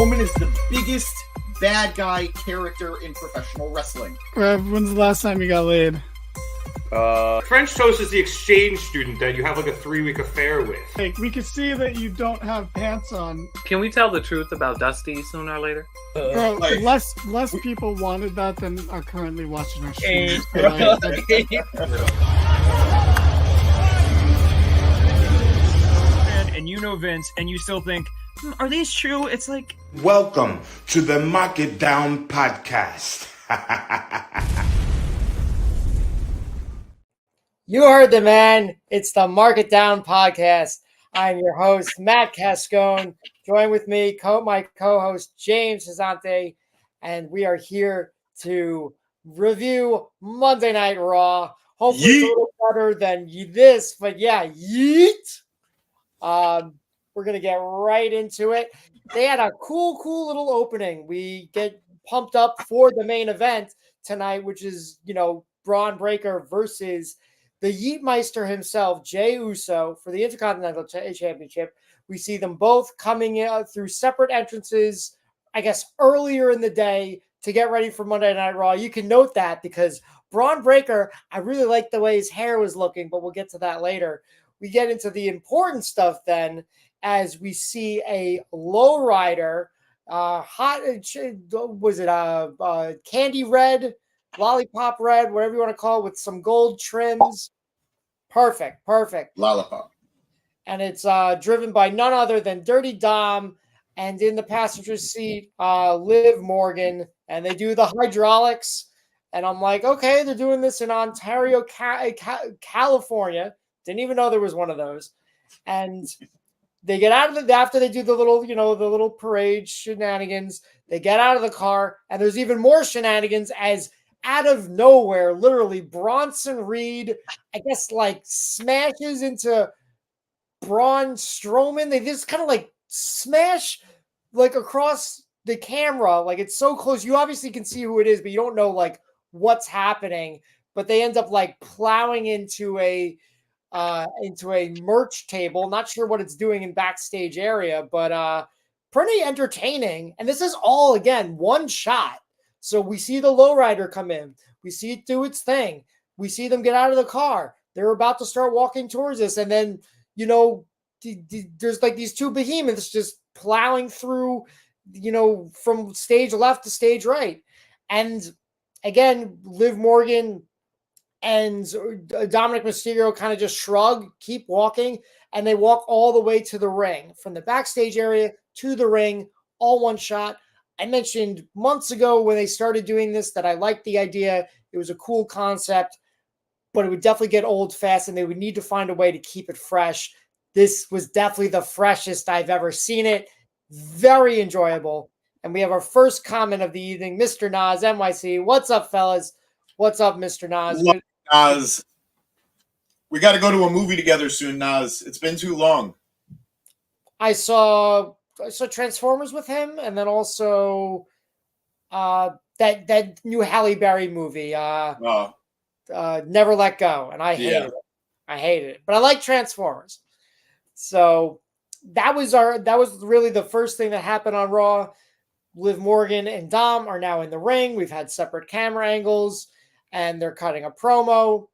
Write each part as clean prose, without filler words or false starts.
Roman is the biggest bad guy character in professional wrestling. When's the last time you got laid? French toast is the exchange student that you have like a 3-week affair with. Like, we can see that you don't have pants on. Can we tell the truth about Dusty sooner or later? Bro, like- less people wanted that than are currently watching our stream. And you know Vince, and you still think, are these true? It's like... Welcome to the Mark It Down podcast. You heard the man. It's the Mark It Down podcast. I'm your host, Matt Cascone. Join with me, my co-host, James Cesante, and we are here to review Monday Night Raw. Hopefully it's a little better than this, but yeah, yeet. We're going to get right into it. They had a cool little opening. We get pumped up for the main event tonight, which is, Braun Breaker versus the Yeetmeister himself, Jey Uso, for the Intercontinental Championship. We see them both coming in through separate entrances, I guess, earlier in the day to get ready for Monday Night Raw. You can note that because Braun Breaker, I really like the way his hair was looking, but we'll get to that later. We get into the important stuff then as we see a lowrider, candy red, lollipop red, whatever you want to call it, with some gold trims. Perfect. Lollipop. And it's driven by none other than Dirty Dom, and in the passenger seat, Liv Morgan, and they do the hydraulics. And I'm like, okay, they're doing this in Ontario, California. Didn't even know there was one of those. And they get out of after they do the little parade shenanigans, they get out of the car, and there's even more shenanigans as out of nowhere, literally, Bronson Reed, I guess, smashes into Braun Strowman. They just kind of smash across the camera. It's so close. You obviously can see who it is, but you don't know what's happening. But they end up plowing into a merch table. Not sure what it's doing in backstage area, but pretty entertaining. And this is all, again, one shot. So we see the lowrider come in. We see it do its thing. We see them get out of the car. They're about to start walking towards us. And then, there's these two behemoths just plowing through, from stage left to stage right. And again, Liv Morgan and Dominic Mysterio kind of just shrug, keep walking, and they walk all the way to the ring. From the backstage area to the ring, all one shot. I mentioned months ago when they started doing this that I liked the idea. It was a cool concept, but it would definitely get old fast, and they would need to find a way to keep it fresh. This was definitely the freshest I've ever seen it. Very enjoyable. And we have our first comment of the evening, Mr. Nas, NYC. What's up, fellas? What's up, Mr. Nas? Nas. We got to go to a movie together soon, Nas. It's been too long. I saw Transformers with him, and then also that new Halle Berry movie, Never Let Go, and I hated it. I hated it, but I like Transformers. So that was really the first thing that happened on Raw. Liv Morgan and Dom are now in the ring. We've had separate camera angles, and they're cutting a promo.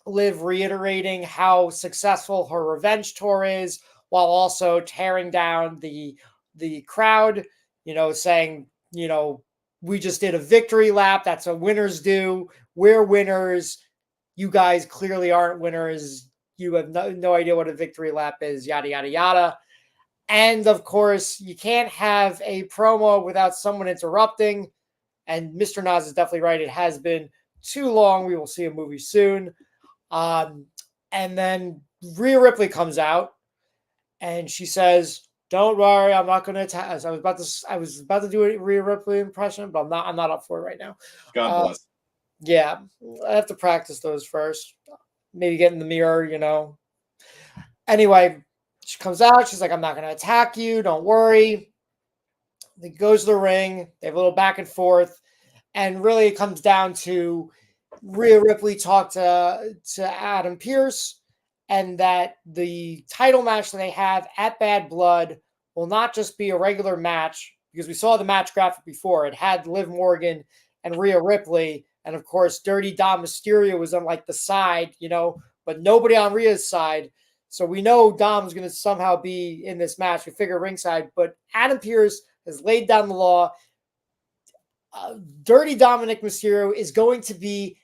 Liv reiterating how successful her revenge tour is, while also tearing down the crowd, saying, we just did a victory lap. That's what winners do. We're winners. You guys clearly aren't winners. You have no idea what a victory lap is, yada, yada, yada. And, of course, you can't have a promo without someone interrupting. And Mr. Nas is definitely right. It has been too long. We will see a movie soon. And then Rhea Ripley comes out. And she says, "Don't worry, I'm not going to attack." I was about to do a Rhea Ripley impression, but I'm not up for it right now. God bless. Yeah, I have to practice those first. Maybe get in the mirror, Anyway, she comes out. She's like, "I'm not going to attack you. Don't worry." They goes to the ring. They have a little back and forth, and really it comes down to Rhea Ripley talked to Adam Pearce. And that the title match that they have at Bad Blood will not just be a regular match, because we saw the match graphic before. It had Liv Morgan and Rhea Ripley. And of course, Dirty Dom Mysterio was on like the side, but nobody on Rhea's side. So we know Dom's going to somehow be in this match. We figure ringside, but Adam Pearce has laid down the law. Dirty Dominic Mysterio is going to be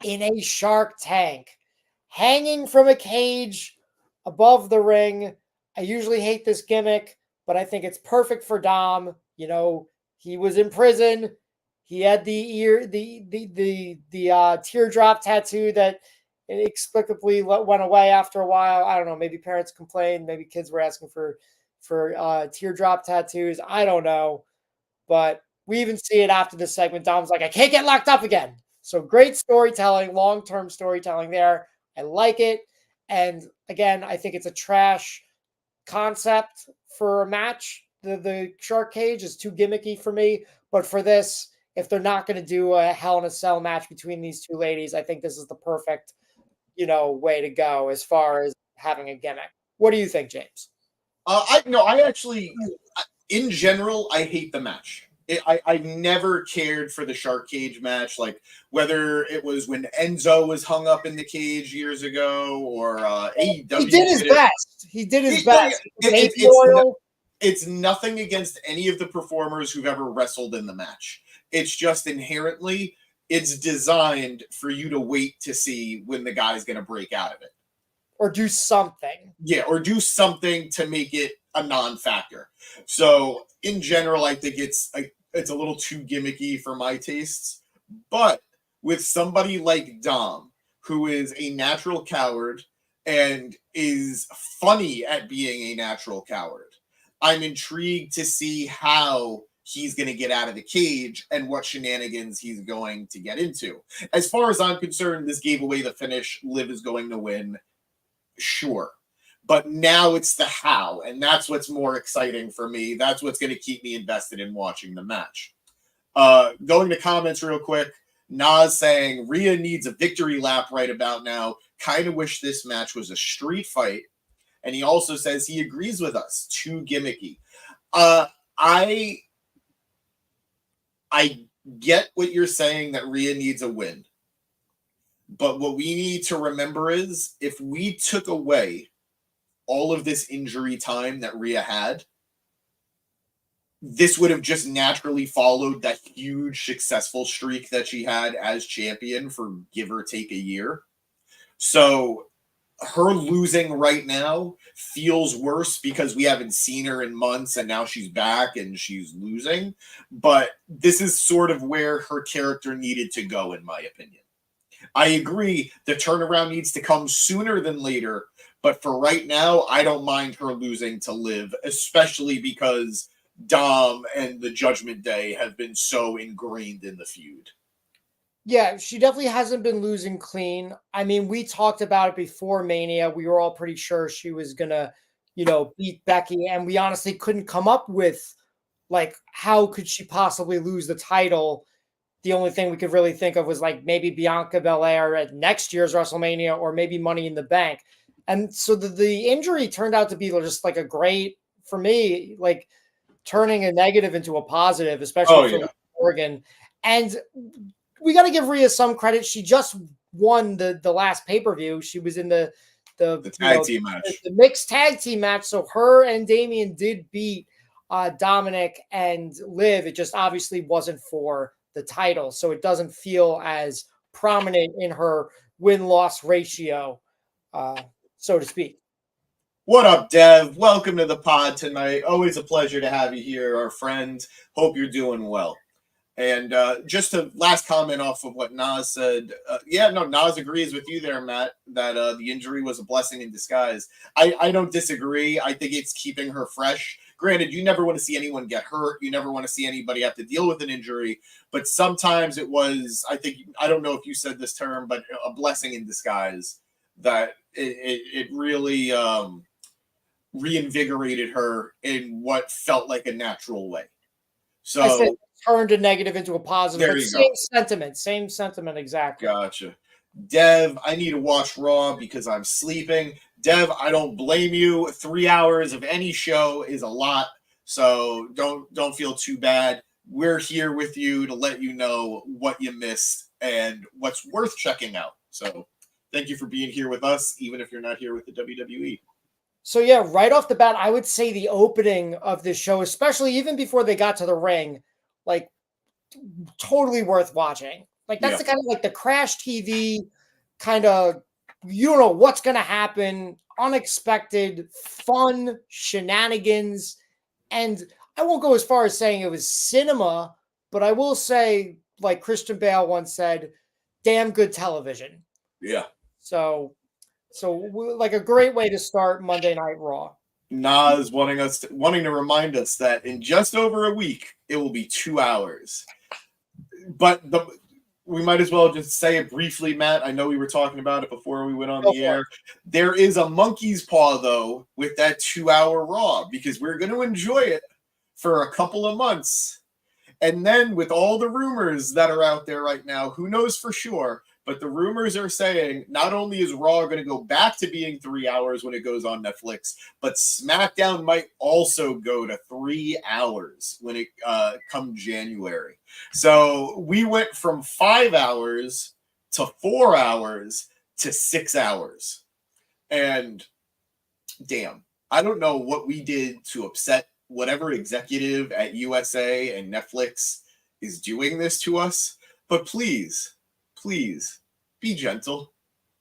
in a Shark Tank, hanging from a cage above the ring. I usually hate this gimmick, but I think it's perfect for Dom. He was in prison. He had the teardrop tattoo that inexplicably went away after a while. I don't know. Maybe parents complained. Maybe kids were asking for teardrop tattoos. I don't know. But we even see it after this segment. Dom's like, I can't get locked up again. So great storytelling, long-term storytelling there. I like it. And again, I think it's a trash concept for a match. The shark cage is too gimmicky for me. But for this, if they're not going to do a Hell in a Cell match between these two ladies, I think this is the perfect, way to go as far as having a gimmick. What do you think, James? I actually, in general, I hate the match. I never cared for the shark cage match, like whether it was when Enzo was hung up in the cage years ago or AEW. He did his best. He did his best. It's nothing against any of the performers who've ever wrestled in the match. It's just inherently, it's designed for you to wait to see when the guy's going to break out of it. Or do something. Yeah, or do something to make it a non-factor. So, in general, I think it's a little too gimmicky for my tastes. But with somebody like Dom, who is a natural coward and is funny at being a natural coward, I'm intrigued to see how he's going to get out of the cage and what shenanigans he's going to get into. As far as I'm concerned, this gave away the finish. Liv is going to win. Sure. But now it's the how, and that's what's more exciting for me. That's what's going to keep me invested in watching the match. Going to comments real quick. Nas saying, Rhea needs a victory lap right about now. Kind of wish this match was a street fight. And he also says he agrees with us. Too gimmicky. I get what you're saying, that Rhea needs a win. But what we need to remember is, if we took away all of this injury time that Rhea had, this would have just naturally followed that huge successful streak that she had as champion for give or take a year. So her losing right now feels worse because we haven't seen her in months and now she's back and she's losing. But this is sort of where her character needed to go, in my opinion. I agree the turnaround needs to come sooner than later, but for right now, I don't mind her losing to Liv, especially because Dom and the Judgment Day have been so ingrained in the feud. Yeah, she definitely hasn't been losing clean. I mean, we talked about it before Mania. We were all pretty sure she was going to, beat Becky, and we honestly couldn't come up with, how could she possibly lose the title? The only thing we could really think of was maybe Bianca Belair at next year's WrestleMania, or maybe Money in the Bank. And so the injury turned out to be just a great, for me, turning a negative into a positive, especially for Morgan. And we got to give Rhea some credit. She just won the last pay-per-view. She was in the tag team match, the mixed tag team match. So her and Damian did beat Dominic and Liv. It just obviously wasn't for the title, so it doesn't feel as prominent in her win-loss ratio, so to speak. What up, Dev? Welcome to the pod tonight. Always a pleasure to have you here, our friend. Hope you're doing well. And just a last comment off of what Nas said. Nas agrees with you there, Matt, that the injury was a blessing in disguise. I don't disagree. I think it's keeping her fresh. Granted, you never want to see anyone get hurt. You never want to see anybody have to deal with an injury. But sometimes it was, I don't know if you said this term, but a blessing in disguise, that it really reinvigorated her in what felt like a natural way. So I said turned a negative into a positive. There but you same sentiment exactly. Gotcha. Dev, I need to watch Raw because I'm sleeping. Dev, I don't blame you. 3 hours of any show is a lot. So don't feel too bad. We're here with you to let you know what you missed and what's worth checking out. So thank you for being here with us, even if you're not here with the WWE. So yeah, right off the bat, I would say the opening of this show, especially even before they got to the ring, like totally worth watching. Like that's the kind of like the crash TV kind of, you don't know what's going to happen, unexpected, fun shenanigans. And I won't go as far as saying it was cinema, but I will say, like Christian Bale once said, damn good television. Yeah. So like a great way to start Monday Night Raw. Nas wanting to remind us that in just over a week, it will be 2 hours. But we might as well just say it briefly, Matt. I know we were talking about it before we went on the air. There is a monkey's paw, though, with that 2 hour Raw, because we're going to enjoy it for a couple of months. And then with all the rumors that are out there right now, who knows for sure, but the rumors are saying not only is Raw going to go back to being 3 hours when it goes on Netflix, but SmackDown might also go to 3 hours when it come January. So we went from 5 hours to 4 hours to 6 hours. And damn, I don't know what we did to upset whatever executive at USA and Netflix is doing this to us, but please be gentle.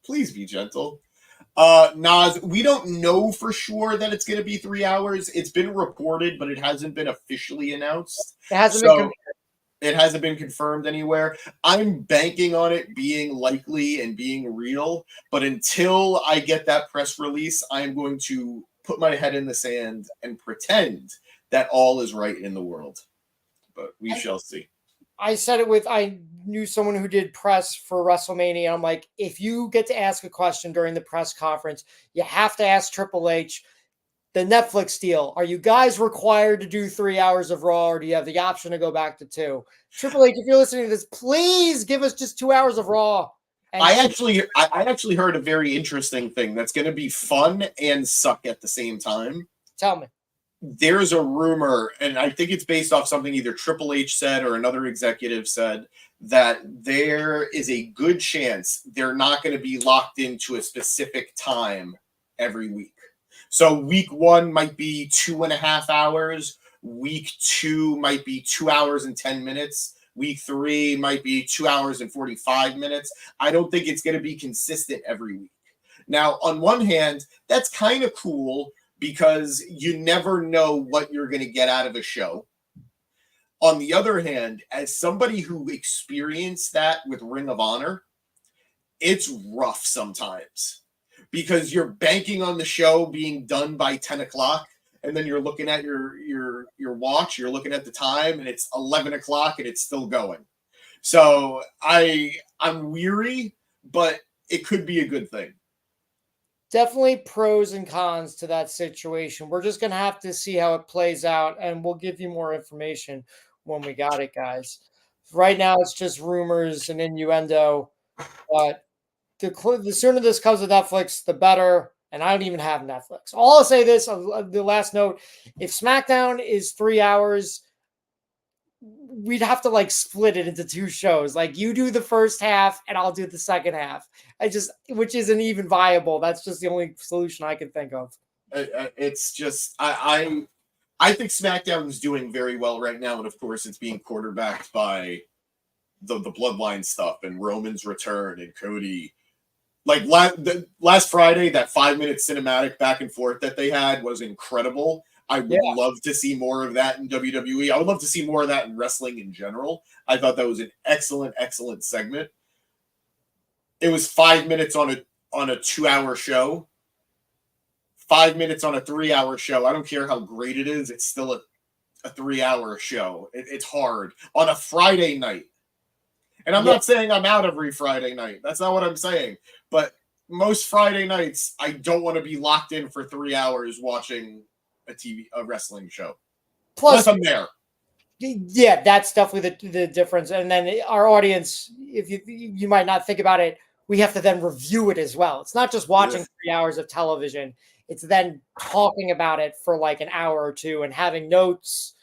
Please be gentle. Nas, we don't know for sure that it's going to be 3 hours. It's been reported, but it hasn't been officially announced. It hasn't been confirmed anywhere. I'm banking on it being likely and being real, but until I get that press release, I'm going to put my head in the sand and pretend that all is right in the world. But we shall see. I said it I knew someone who did press for WrestleMania. I'm like, if you get to ask a question during the press conference, you have to ask Triple H, the Netflix deal. Are you guys required to do 3 hours of Raw, or do you have the option to go back to 2? Triple H, if you're listening to this, please give us just 2 hours of Raw. And I actually heard a very interesting thing that's going to be fun and suck at the same time. Tell me. There's a rumor, and I think it's based off something either Triple H said or another executive said, that there is a good chance they're not going to be locked into a specific time every week. So week 1 might be 2.5 hours. Week 2 might be 2 hours and 10 minutes. Week 3 might be 2 hours and 45 minutes. I don't think it's going to be consistent every week. Now, on one hand, that's kind of cool because you never know what you're going to get out of a show. On the other hand, as somebody who experienced that with Ring of Honor, it's rough sometimes because you're banking on the show being done by 10 o'clock. And then you're looking at your watch, you're looking at the time, and it's 11 o'clock and it's still going. So I'm weary, but it could be a good thing. Definitely pros and cons to that situation. We're just going to have to see how it plays out, and we'll give you more information when we got it, guys. Right now, it's just rumors and innuendo, but the sooner this comes to Netflix, the better. And I don't even have Netflix. I'll say this, the last note, if SmackDown is 3 hours, we'd have to like split it into 2 shows. Like you do the first half and I'll do the second half. Which isn't even viable. That's just the only solution I can think of. It's just, I think SmackDown is doing very well right now. And of course it's being quarterbacked by the Bloodline stuff and Roman's return and Cody. Like last Friday, that 5-minute cinematic back and forth that they had was incredible. I would love to see more of that in WWE. I would love to see more of that in wrestling in general. I thought that was an excellent segment. It was 5 minutes on a 2-hour show. 5 minutes on a 3-hour show. I don't care how great it is. It's still a 3-hour show. It's hard on a Friday night. And I'm not saying I'm out every Friday night. That's not what I'm saying. But most Friday nights, I don't want to be locked in for 3 hours watching a wrestling show. Plus I'm there. Yeah, that's definitely the difference. And then our audience, if you might not think about it, we have to then review it as well. It's not just watching 3 hours of television. It's then talking about it for like an hour or two and having notes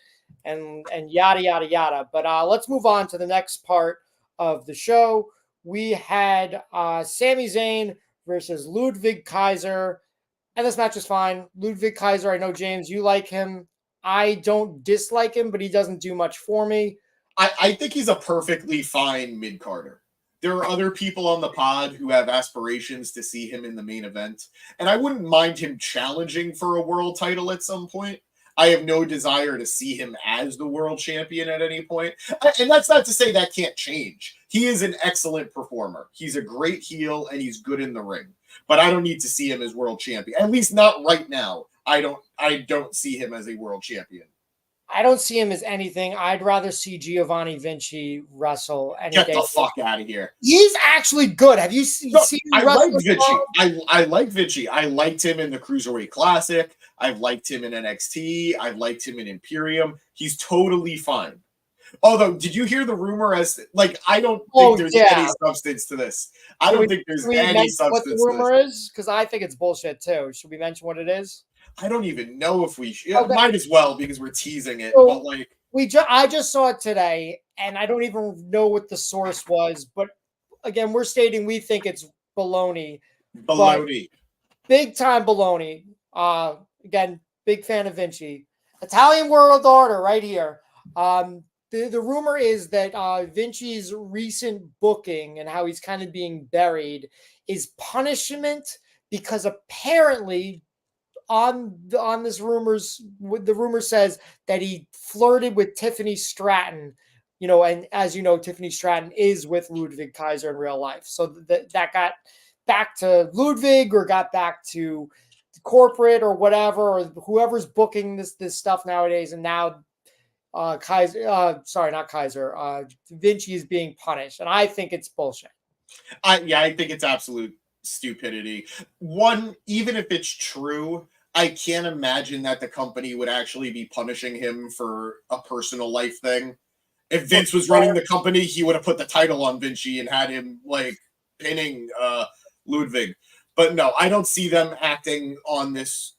and yada, yada, yada. But let's move on to the next part of the show. We had Sami Zayn versus Ludwig Kaiser. And this match is fine. Ludwig Kaiser, I know, James, you like him. I don't dislike him, but he doesn't do much for me. I think he's a perfectly fine mid-carder. There are other people on the pod who have aspirations to see him in the main event, and I wouldn't mind him challenging for a world title at some point. I have no desire to see him as the world champion at any point. And that's not to say that can't change. He is an excellent performer. He's a great heel, and he's good in the ring. But I don't need to see him as world champion. At least not right now. I don't see him as a world champion. I don't see him as anything. I'd rather see Giovanni Vinci wrestle any Get day. the fuck out of here. He's actually good. Have you seen I him like wrestle? Vinci. I like Vinci. I liked him in the Cruiserweight Classic. I've liked him in NXT. I've liked him in Imperium. He's totally fine. Although, did you hear the rumor I don't think there's any substance to this. I don't think there's any substance what the rumor is? Because I think it's bullshit too. Should we mention what it is? I don't even know if we should. Okay. Might as well because we're teasing it. So, but I just saw it today, and I don't even know what the source was. But again, we're stating we think it's baloney. Baloney. Big time baloney. Again, big fan of Vinci. Italian World Order right here. The rumor is that Vinci's recent booking and how he's kind of being buried is punishment because apparently on this the rumor says that he flirted with Tiffany Stratton, and as you know, Tiffany Stratton is with Ludwig Kaiser in real life. So that got back to Ludwig or got back to corporate or whatever, or whoever's booking this stuff nowadays. And now Vinci is being punished. And I think it's bullshit. I think it's absolute stupidity. One, even if it's true, I can't imagine that the company would actually be punishing him for a personal life thing. If Vince was running the company, he would have put the title on Vinci and had him pinning Ludwig. But no, I don't see them acting on this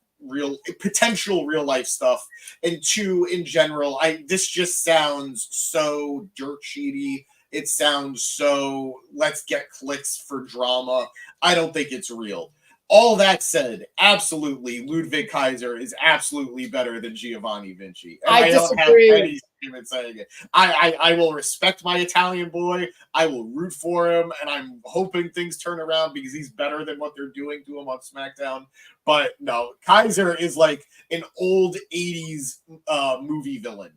potential real life stuff. And two, in general, this just sounds so dirt sheety. It sounds so let's get clicks for drama. I don't think it's real. All that said, absolutely, Ludwig Kaiser is absolutely better than Giovanni Vinci. And I don't have any shame in saying it. I will respect my Italian boy. I will root for him, and I'm hoping things turn around because he's better than what they're doing to him on SmackDown. But no, Kaiser is like an old 80s movie villain.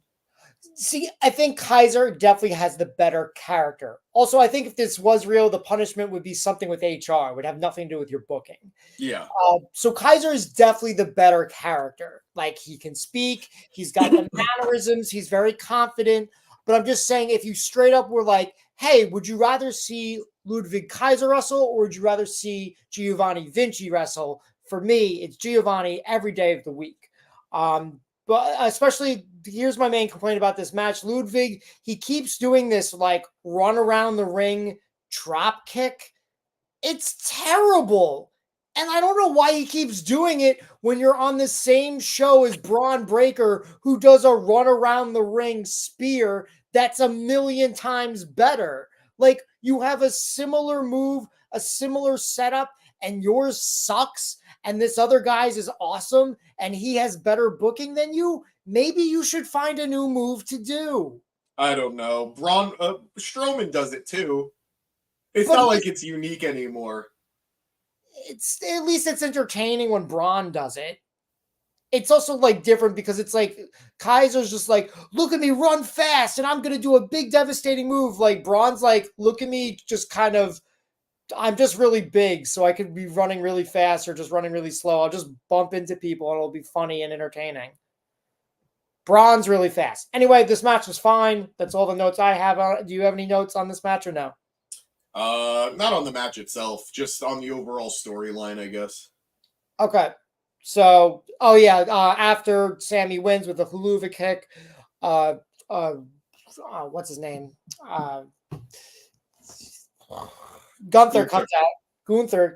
See, I think Kaiser definitely has the better character. Also, I think if this was real, the punishment would be something with HR. It would have nothing to do with your booking. Yeah. So Kaiser is definitely the better character. Like, he can speak. He's got the mannerisms. He's very confident. But I'm just saying, if you straight up were like, hey, would you rather see Ludwig Kaiser wrestle or would you rather see Giovanni Vinci wrestle? For me, it's Giovanni every day of the week. But especially, here's my main complaint about this match. Ludwig, he keeps doing this run around the ring drop kick. It's terrible. And I don't know why he keeps doing it when you're on the same show as Braun Breaker, who does a run around the ring spear that's 1,000,000 times better. You have a similar move, a similar setup, and yours sucks, and this other guy's is awesome, and he has better booking than you, maybe you should find a new move to do. I don't know. Strowman does it too. It's not like it's unique anymore. It's at least it's entertaining when Braun does it. It's also different because it's Kaiser's just look at me run fast, and I'm gonna do a big devastating move. Braun's look at me, just kind of. I'm just really big, so I could be running really fast or just running really slow. I'll just bump into people and it'll be funny and entertaining. Braun's really fast. Anyway, this match was fine. That's all the notes I have on it. Do you have any notes on this match or no? Not on the match itself, just on the overall storyline, I guess. Okay. So, after Sami wins with the haluva kick, what's his name? Gunther comes out. Gunther.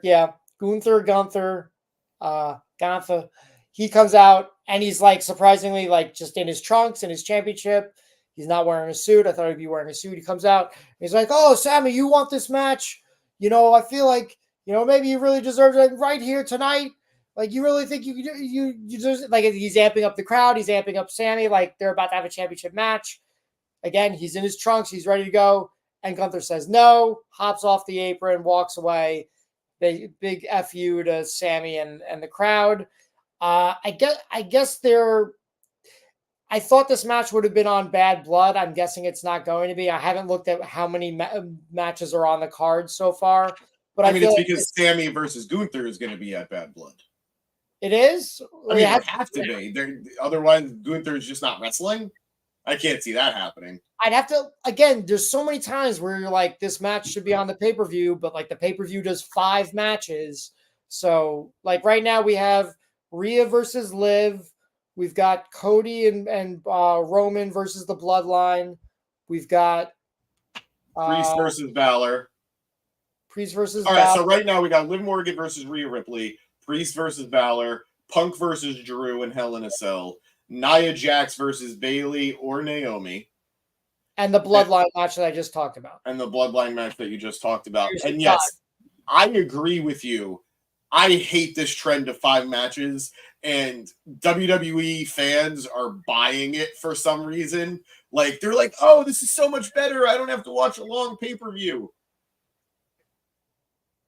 Gunther. He comes out and he's like surprisingly like just in his trunks in his championship. He's not wearing a suit. I thought he'd be wearing a suit. He comes out. He's like, "Oh, Sami, you want this match? You know, I feel like maybe you really deserve it right here tonight. Like, you really think you just like." He's amping up the crowd. He's amping up Sami. Like they're about to have a championship match. Again, he's in his trunks. He's ready to go. And Gunther says no. Hops off the apron. Walks away. Big F you to Sami and the crowd. I guess I thought this match would have been on Bad Blood. I'm guessing it's not going to be. I haven't looked at how many matches are on the card so far. But I mean, it's because Sami versus Gunther is going to be at Bad Blood. It is? I mean, it have to be. Otherwise, Gunther is just not wrestling. I can't see that happening. I'd have to, again, there's so many times where you're like, this match should be on the pay-per-view, but like the pay-per-view does 5 matches. So like right now we have Rhea versus Liv. We've got Cody and Roman versus the Bloodline. We've got Priest versus Balor. All right, so right now we got Liv Morgan versus Rhea Ripley, Priest versus Balor, Punk versus Drew in Hell in a Cell, Nia Jax versus Bayley or Naomi. And the Bloodline match that I just talked about. And the Bloodline match that you just talked about. And yes, I agree with you. I hate this trend of 5 matches, and WWE fans are buying it for some reason. Like, they're like, oh, this is so much better. I don't have to watch a long pay-per-view.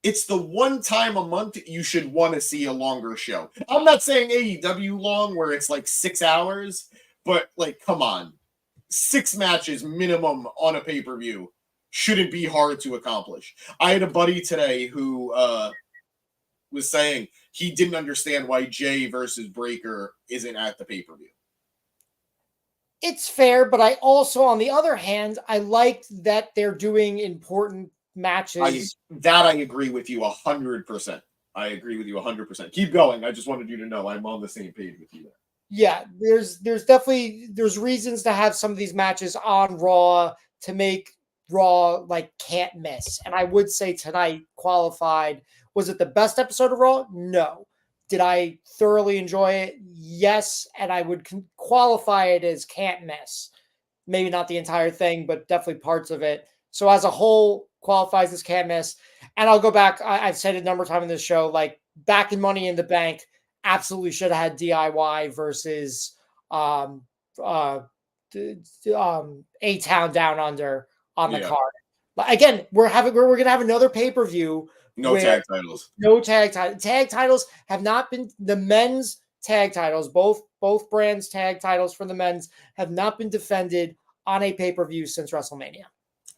It's the one time a month you should want to see a longer show. I'm not saying AEW long where it's like 6 hours, but like, come on. 6 matches minimum on a pay-per-view shouldn't be hard to accomplish. I had a buddy today who was saying he didn't understand why Jey versus Breaker isn't at the pay-per-view. It's fair, but I also, on the other hand, I liked that they're doing important matches. I agree with you 100%. I agree with you 100%. Keep going. I just wanted you to know I'm on the same page with you there. Yeah, there's definitely reasons to have some of these matches on Raw to make Raw like can't miss. And I would say tonight qualified. Was it the best episode of Raw? No. Did I thoroughly enjoy it? Yes, and I would qualify it as can't miss. Maybe not the entire thing, but definitely parts of it. So as a whole, qualifies as can't miss. And I'll go back. I've said it a number of times in this show, like back in Money in the Bank, absolutely should have had DIY versus A-Town Down Under on the card. Again, we're going to have another pay-per-view. No tag titles. No tag titles. Tag titles have not been the men's tag titles. Both brands' tag titles for the men's have not been defended on a pay-per-view since WrestleMania.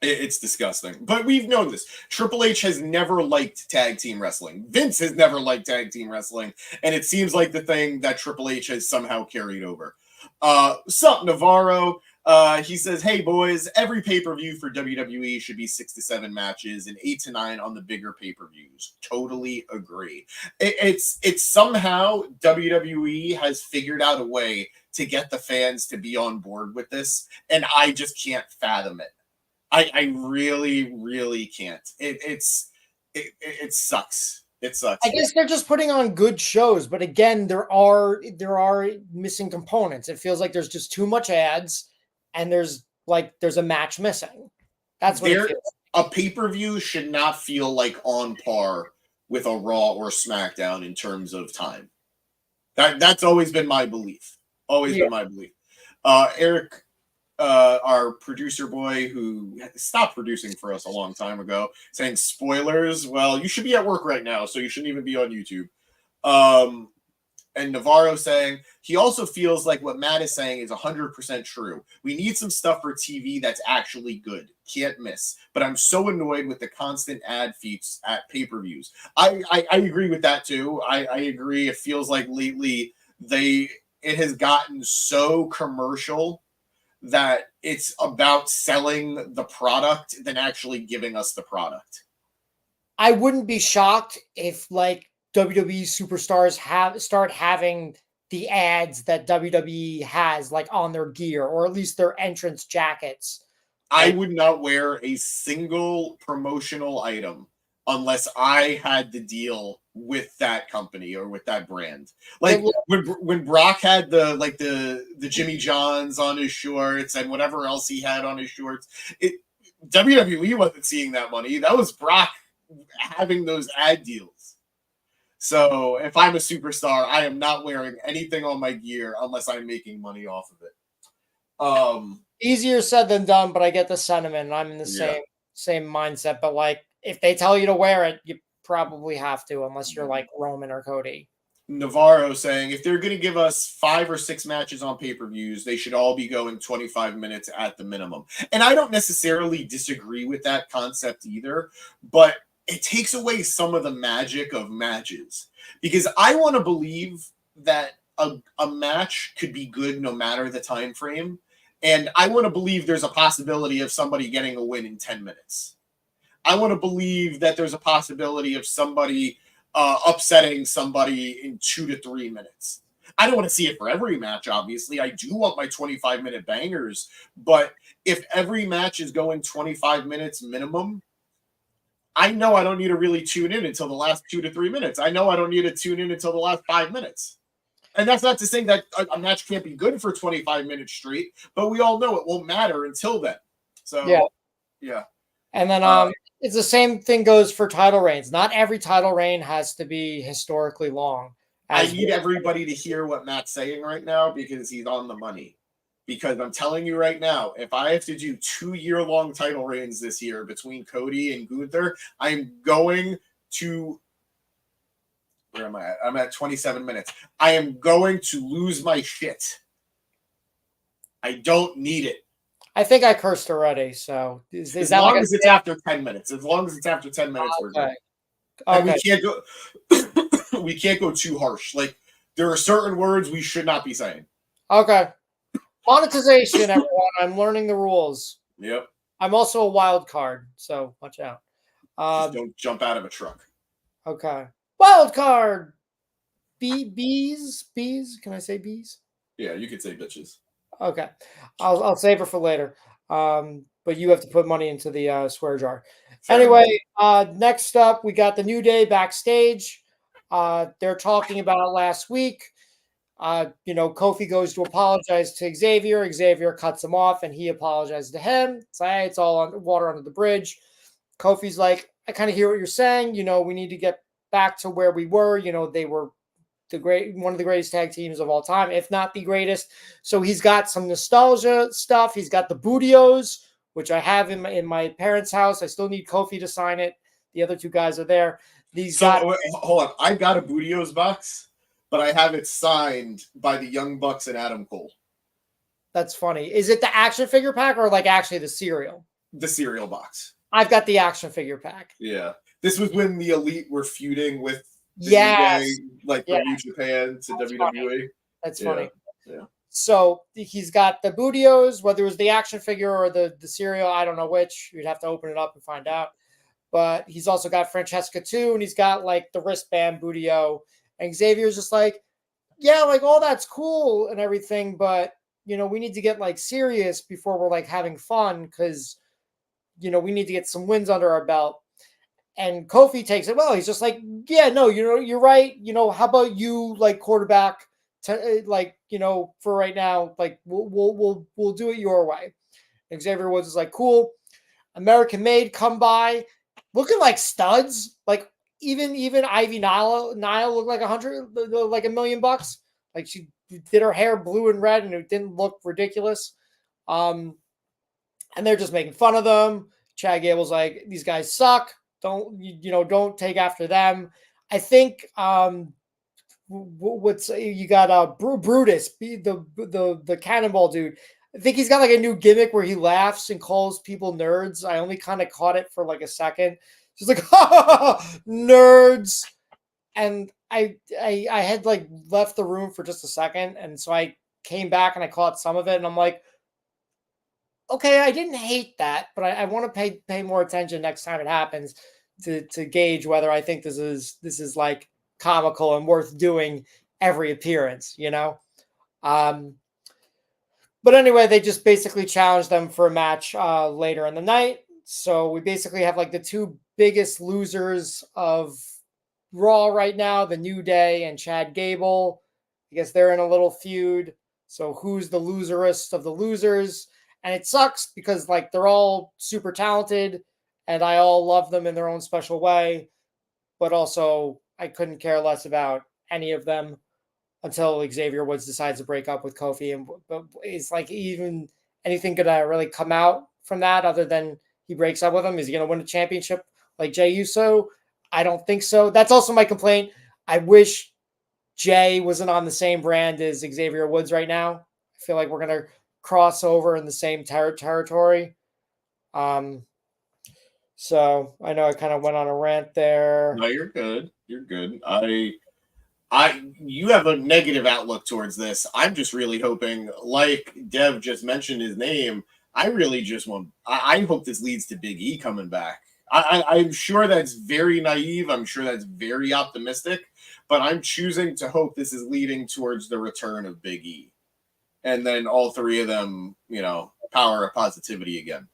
It's disgusting. But we've known this. Triple H has never liked tag team wrestling. Vince has never liked tag team wrestling. And it seems like the thing that Triple H has somehow carried over. Sup, Navarro. He says, hey, boys, every pay-per-view for WWE should be 6 to 7 matches and 8 to 9 on the bigger pay-per-views. Totally agree. It's somehow WWE has figured out a way to get the fans to be on board with this, and I just can't fathom it. I really, really can't. It sucks. It sucks. I guess they're just putting on good shows, but again, there are missing components. It feels like there's just too much ads, and there's a match missing. That's what it feels like. A pay-per-view should not feel like on par with a Raw or SmackDown in terms of time. That's always been my belief. Been my belief. Eric, our producer boy who stopped producing for us a long time ago, saying spoilers. Well, you should be at work right now, so you shouldn't even be on YouTube. And Navarro saying he also feels like what Matt is saying is 100% true. We need some stuff for TV that's actually good. Can't miss. But I'm so annoyed with the constant ad feeds at pay-per-views. I agree with that too. I agree. It feels like lately it has gotten so commercial that it's about selling the product than actually giving us the product. I wouldn't be shocked if like WWE superstars start having the ads that WWE has like on their gear, or at least their entrance jackets. I would not wear a single promotional item unless I had the deal with that company or with that brand. Like when Brock had the Jimmy Johns on his shorts and whatever else he had on his shorts, WWE wasn't seeing that money. That was Brock having those ad deals. So if I'm a superstar, I am not wearing anything on my gear unless I'm making money off of it. Easier said than done, but I get the sentiment. And I'm in the same mindset. But like, if they tell you to wear it, you probably have to, unless you're like Roman or Cody. Navarro saying if they're going to give us 5 or 6 matches on pay-per-views, they should all be going 25 minutes at the minimum. And I don't necessarily disagree with that concept either, but it takes away some of the magic of matches, because I want to believe that a match could be good no matter the time frame. And I want to believe there's a possibility of somebody getting a win in 10 minutes. I want to believe that there's a possibility of somebody upsetting somebody in 2 to 3 minutes. I don't want to see it for every match, obviously. I do want my 25-minute bangers. But if every match is going 25 minutes minimum, I know I don't need to really tune in until the last 2 to 3 minutes. I know I don't need to tune in until the last 5 minutes. And that's not to say that a match can't be good for 25 minutes straight, but we all know it won't matter until then. So, yeah. And then it's the same thing goes for title reigns. Not every title reign has to be historically long. I need everybody to hear what Matt's saying right now, because he's on the money. Because I'm telling you right now, if I have to do 2-year-long title reigns this year between Cody and Gunther, I'm going to... Where am I at? I'm at 27 minutes. I am going to lose my shit. I don't need it. I think I cursed already, so is as that long like as it's after 10 minutes. As long as it's after 10 minutes, we're good. And we can't go we can't go too harsh. Like, there are certain words we should not be saying. Okay. Monetization, everyone. I'm learning the rules. Yep. I'm also a wild card, so watch out. Just don't jump out of a truck. Okay. Wild card. Bees. Can I say bees? Yeah, you could say bitches. Okay. I'll save her for later. But you have to put money into the swear jar. Anyway, next up, we got the New Day backstage. They're talking about last week. Kofi goes to apologize to Xavier. Xavier cuts him off, and he apologizes to him. It's like, hey, it's all on water under the bridge. Kofi's like, I kind of hear what you're saying. We need to get back to where we were. They were one of the greatest tag teams of all time, if not the greatest. So he's got some nostalgia stuff. He's got the Bootios, which I have in my parents' house. I still need Kofi to sign it. The other 2 guys are there. Hold on. I got a Bootios box, but I have it signed by the Young Bucks and Adam Cole. That's funny. Is it the action figure pack or like actually the cereal? The cereal box. I've got the action figure pack. Yeah. This was when the Elite were feuding with the from New Japan to WWE. Funny. That's funny. Yeah. So he's got the Bootios, whether it was the action figure or the cereal, I don't know which. You'd have to open it up and find out. But he's also got Francesca too, and he's got like the wristband Bootio. And Xavier's just like, yeah, like all that's cool and everything, but we need to get like serious before we're like having fun, because we need to get some wins under our belt. And Kofi takes it well. He's just like, yeah, no, you're right. How about you like quarterback to for right now, like we'll do it your way. And Xavier Woods is like, cool. American Made come by looking like studs. Like even Ivy Nile looked like $1 million. Like she did her hair blue and red and it didn't look ridiculous. And they're just making fun of them. Chad Gable's like, these guys suck. Don't take after them. I think you got Brutus, the cannonball dude. I think he's got like a new gimmick where he laughs and calls people nerds. I only kind of caught it for like a second. He's like, nerds. And I had like left the room for just a second. And so I came back and I caught some of it. And I'm like, okay, I didn't hate that, but I want to pay more attention next time it happens to gauge whether I think this is like comical and worth doing every appearance, But anyway, they just basically challenged them for a match later in the night. So we basically have like the 2 biggest losers of Raw right now, the New Day and Chad Gable. I guess they're in a little feud. So who's the loserest of the losers? And it sucks because like they're all super talented and I all love them in their own special way. But also I couldn't care less about any of them until Xavier Woods decides to break up with Kofi. And it's like even anything gonna really come out from that other than he breaks up with him? Is he gonna win a championship like Jey Uso? I don't think so. That's also my complaint. I wish Jey wasn't on the same brand as Xavier Woods right now. I feel like we're going to cross over in the same territory. So I know I kind of went on a rant there. No, you're good. You're good. You have a negative outlook towards this. I'm just really hoping, like Dev just mentioned his name, I really just want, I hope this leads to Big E coming back. I'm sure that's very naive. I'm sure that's very optimistic, but I'm choosing to hope this is leading towards the return of Big E. And then all three of them, power of positivity again.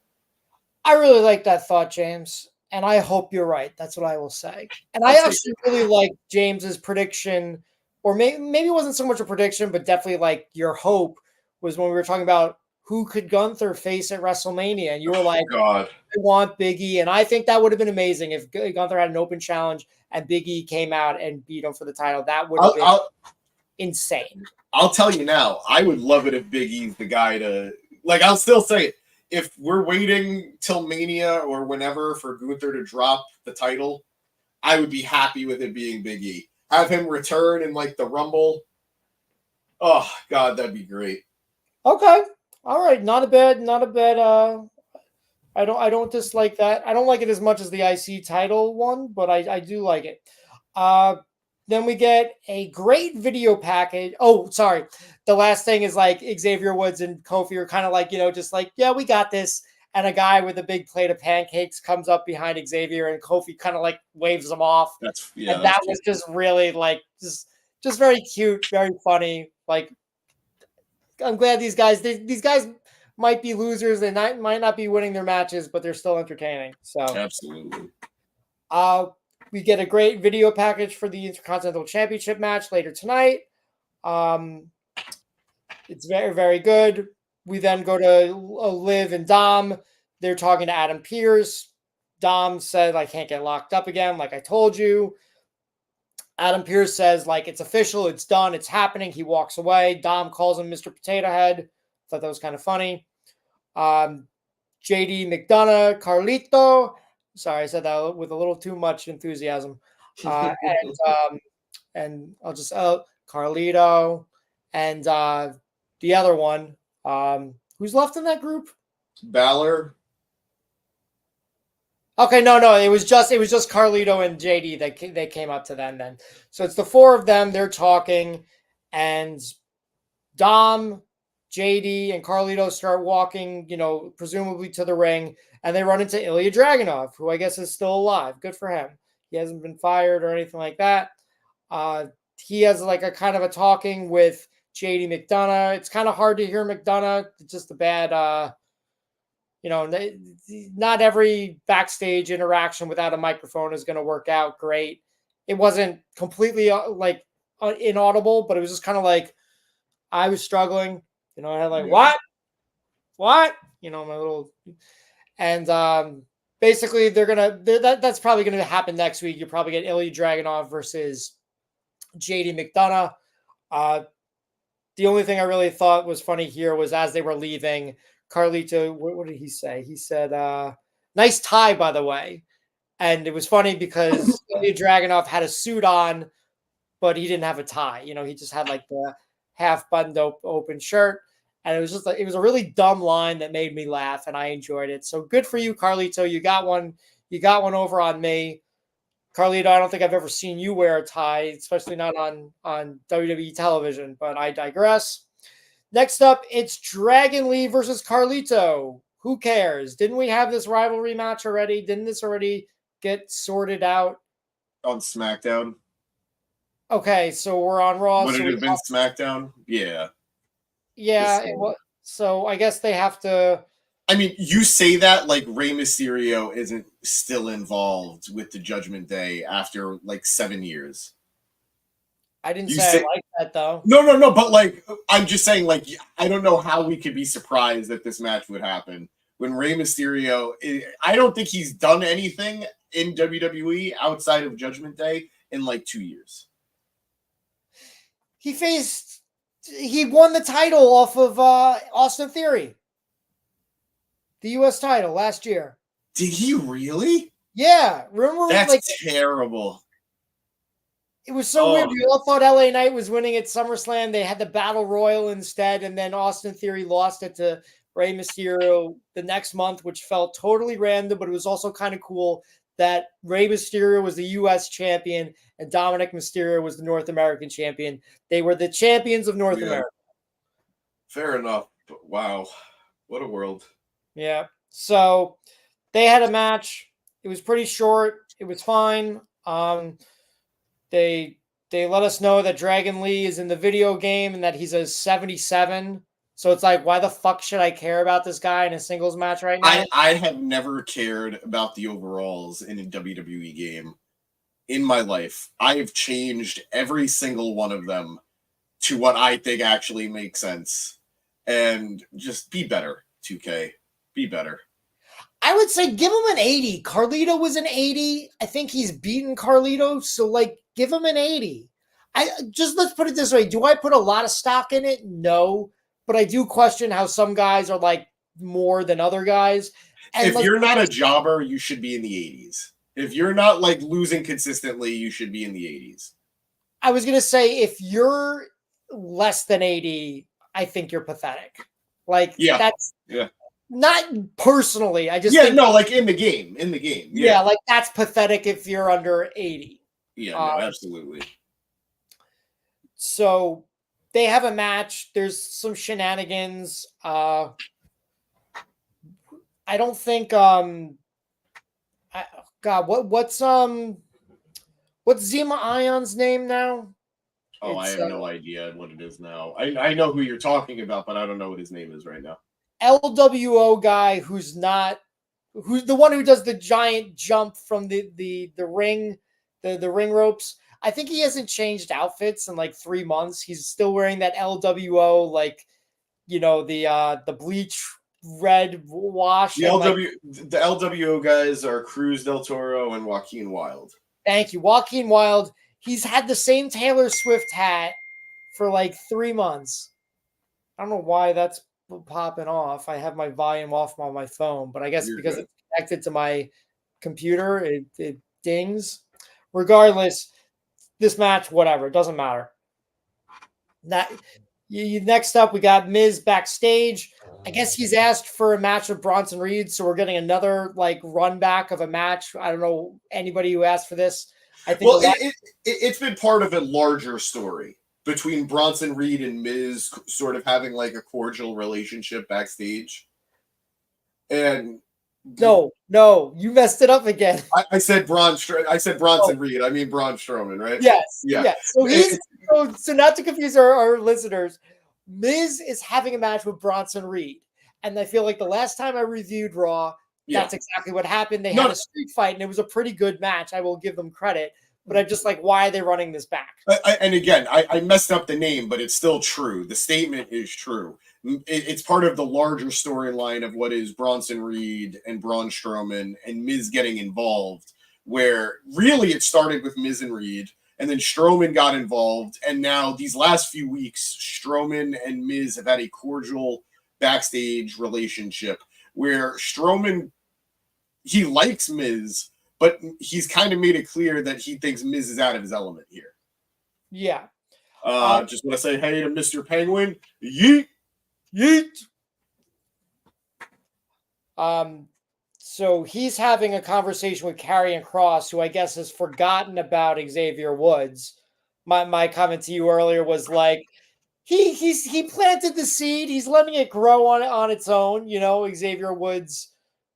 I really like that thought, James. And I hope you're right. That's what I will say. And I actually really like James's prediction, or maybe it wasn't so much a prediction, but definitely like your hope was when we were talking about who could Gunther face at WrestleMania. And you were like, God, I want Big E. And I think that would have been amazing if Gunther had an open challenge and Big E came out and beat him for the title. That would have been insane. I'll tell you now, I would love it if Big E's the guy to, I'll still say it. If we're waiting till Mania or whenever for Gunther to drop the title, I would be happy with it being Big E. Have him return in the Rumble. Oh God, that'd be great. Okay. All right. Not a bad. I don't dislike that. I don't like it as much as the IC title one, but I do like it. Then we get a great video package. Oh, sorry. The last thing is Xavier Woods and Kofi are kind of yeah, we got this. And a guy with a big plate of pancakes comes up behind Xavier and Kofi kind of waves them off. That was just really just very cute, very funny. I'm glad these guys might be losers. They might not be winning their matches, but they're still entertaining. So absolutely. We get a great video package for the Intercontinental Championship match later tonight. It's very, very good. We then go to Liv and Dom. They're talking to Adam Pearce. Dom said, I can't get locked up again, like I told you. Adam Pearce says, it's official, it's done, it's happening. He walks away. Dom calls him Mr. Potato Head. Thought that was kind of funny. JD McDonough, Carlito. Sorry, I said that with a little too much enthusiasm. And I'll just Carlito and the other one. Who's left in that group? Balor. Okay, no, it was just Carlito and JD that they came up to them then. So it's the four of them. They're talking, and Dom, JD, and Carlito start walking, presumably to the ring, and they run into Ilya Dragunov, who I guess is still alive. Good for him. He hasn't been fired or anything like that. He has a kind of a talking with JD McDonough. It's kind of hard to hear McDonough. It's just a bad, not every backstage interaction without a microphone is going to work out great. It wasn't completely inaudible, but it was just kind of I was struggling. I had what? My little, and basically that's probably going to happen next week. You probably get Ilya Dragunov versus JD McDonough. The only thing I really thought was funny here was as they were leaving, Carlito, what did he say? He said, nice tie, by the way. And it was funny because Ilya Dragunov had a suit on, but he didn't have a tie. He just had the half buttoned open shirt. And it was just it was a really dumb line that made me laugh, and I enjoyed it. So good for you, Carlito. You got one over on me. Carlito, I don't think I've ever seen you wear a tie, especially not on WWE television, but I digress. Next up, it's Dragon Lee versus Carlito. Who cares? Didn't we have this rivalry match already? Didn't this already get sorted out? On SmackDown. Okay, so we're on Raw. Would it have been SmackDown? Yeah. Yeah. So I guess they have to I mean, you say that like Rey Mysterio isn't still involved with the Judgment Day after like 7 years. I didn't say I like that though. No. But like, I'm just saying, like, I don't know how we could be surprised that this match would happen when Rey Mysterio. I don't think he's done anything in WWE outside of Judgment Day in like 2 years. He won the title off of Austin Theory, the U.S. title last year. Did he really? Yeah, remember? That's like terrible. It was so weird. We all thought LA Knight was winning at SummerSlam. They had the Battle Royal instead, and then Austin Theory lost it to Rey Mysterio the next month, which felt totally random, but it was also kind of cool that Rey Mysterio was the U.S. champion and Dominic Mysterio was the North American champion. They were the champions of North America. Fair enough. But wow, what a world. Yeah. So they had a match. It was pretty short. It was fine. They let us know that Dragon Lee is in the video game and that he's a 77. So it's like, why the fuck should I care about this guy in a singles match right now? I have never cared about the overalls in a WWE game in my life. I have changed every single one of them to what I think actually makes sense. And just be better, 2K. Be better. I would say give him an 80. Carlito was an 80. I think he's beaten Carlito. So, like, give him an 80. Let's put it this way. Do I put a lot of stock in it? No. But I do question how some guys are, like, more than other guys. And if you're not a jobber, you should be in the 80s. If you're not, like, losing consistently, you should be in the 80s. I was going to say, if you're less than 80, I think you're pathetic. Like, that's not personally. I just think, like in the game. Yeah, like that's pathetic if you're under 80. Yeah, no, absolutely. So they have a match. There's some shenanigans. I don't think what's Zema Ion's name now? Oh, I have no idea what it is now. I know who you're talking about, but I don't know what his name is right now. LWO guy who's the one who does the giant jump from the ring, the ring ropes. I think he hasn't changed outfits in like 3 months. He's still wearing that LWO, like, you know, the bleach red wash. The LWO guys are Cruz del Toro and Joaquin Wilde. Thank you. Joaquin Wilde. He's had the same Taylor Swift hat for like 3 months. I don't know why that's popping off. I have my volume off on my phone, but I guess because it's connected to my computer, it dings. Regardless, this match, whatever, it doesn't matter. Next up, we got Miz backstage. I guess he's asked for a match with Bronson Reed, so we're getting another like run back of a match. I don't know anybody who asked for this. I think it's been part of a larger story between Bronson Reed and Miz sort of having like a cordial relationship backstage. And no, you messed it up again. I said Bronson Reed. I mean Braun Strowman, right? Yes. Yeah. So not to confuse our listeners, Miz is having a match with Bronson Reed. And I feel like the last time I reviewed Raw, that's exactly what happened. They had a street fight, and it was a pretty good match. I will give them credit. But I just like, why are they running this back? And again, I messed up the name, but it's still true. The statement is true. It's part of the larger storyline of what is Bronson Reed and Braun Strowman and Miz getting involved, where really it started with Miz and Reed, and then Strowman got involved. And now these last few weeks, Strowman and Miz have had a cordial backstage relationship where Strowman, he likes Miz, but he's kind of made it clear that he thinks Miz is out of his element here. Yeah. Just want to say hey to Mr. Penguin. Yeet. So he's having a conversation with Karrion Kross, who I guess has forgotten about Xavier Woods. My comment to you earlier was like, he planted the seed. He's letting it grow on its own. You know, Xavier Woods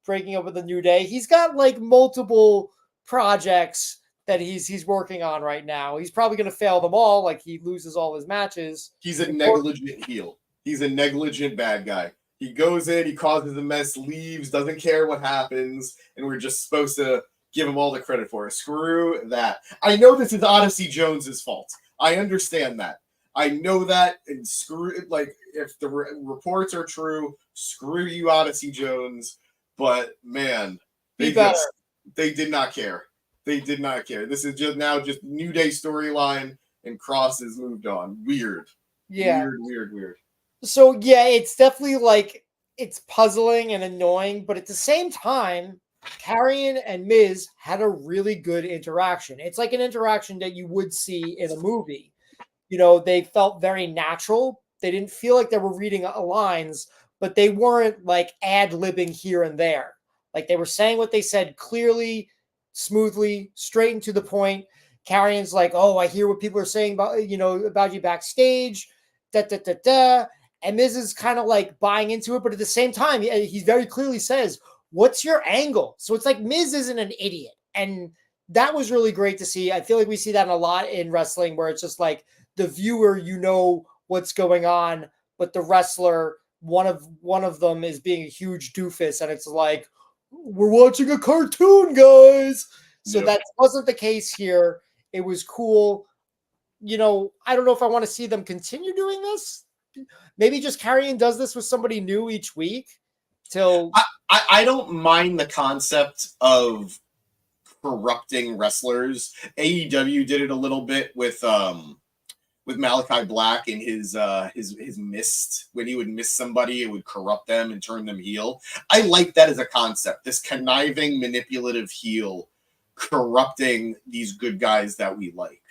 breaking up with the New Day. He's got like multiple projects that he's working on right now. He's probably going to fail them all. Like he loses all his matches. He's a negligent heel. He's a negligent bad guy. He goes in, he causes a mess, leaves, doesn't care what happens, and we're just supposed to give him all the credit for it. Screw that. I know this is Odyssey Jones's fault. I understand that. I know that, and screw it. Like, if the reports are true, screw you, Odyssey Jones. But man, they did not care. They did not care. This is just New Day storyline, and Cross has moved on. Weird. Yeah. Weird. So yeah, it's definitely like it's puzzling and annoying, but at the same time, Karrion and Miz had a really good interaction. It's like an interaction that you would see in a movie. They felt very natural. They didn't feel like they were reading lines, but they weren't like ad-libbing here and there. Like they were saying what they said clearly, smoothly, straight and to the point. Karrion's like, "Oh, I hear what people are saying about you backstage." And Miz is kind of like buying into it, but at the same time, he very clearly says, "What's your angle?" So it's like Miz isn't an idiot. And that was really great to see. I feel like we see that a lot in wrestling where it's just like the viewer, what's going on, but the wrestler, one of them is being a huge doofus. And it's like, we're watching a cartoon, guys. So that wasn't the case here. It was cool. I don't know if I want to see them continue doing this. Maybe just Karrion does this with somebody new each week till I don't mind the concept of corrupting wrestlers. AEW did it a little bit with Malachi Black and his mist. When he would miss somebody, it would corrupt them and turn them heel. I like that as a concept. This conniving, manipulative heel corrupting these good guys that we like.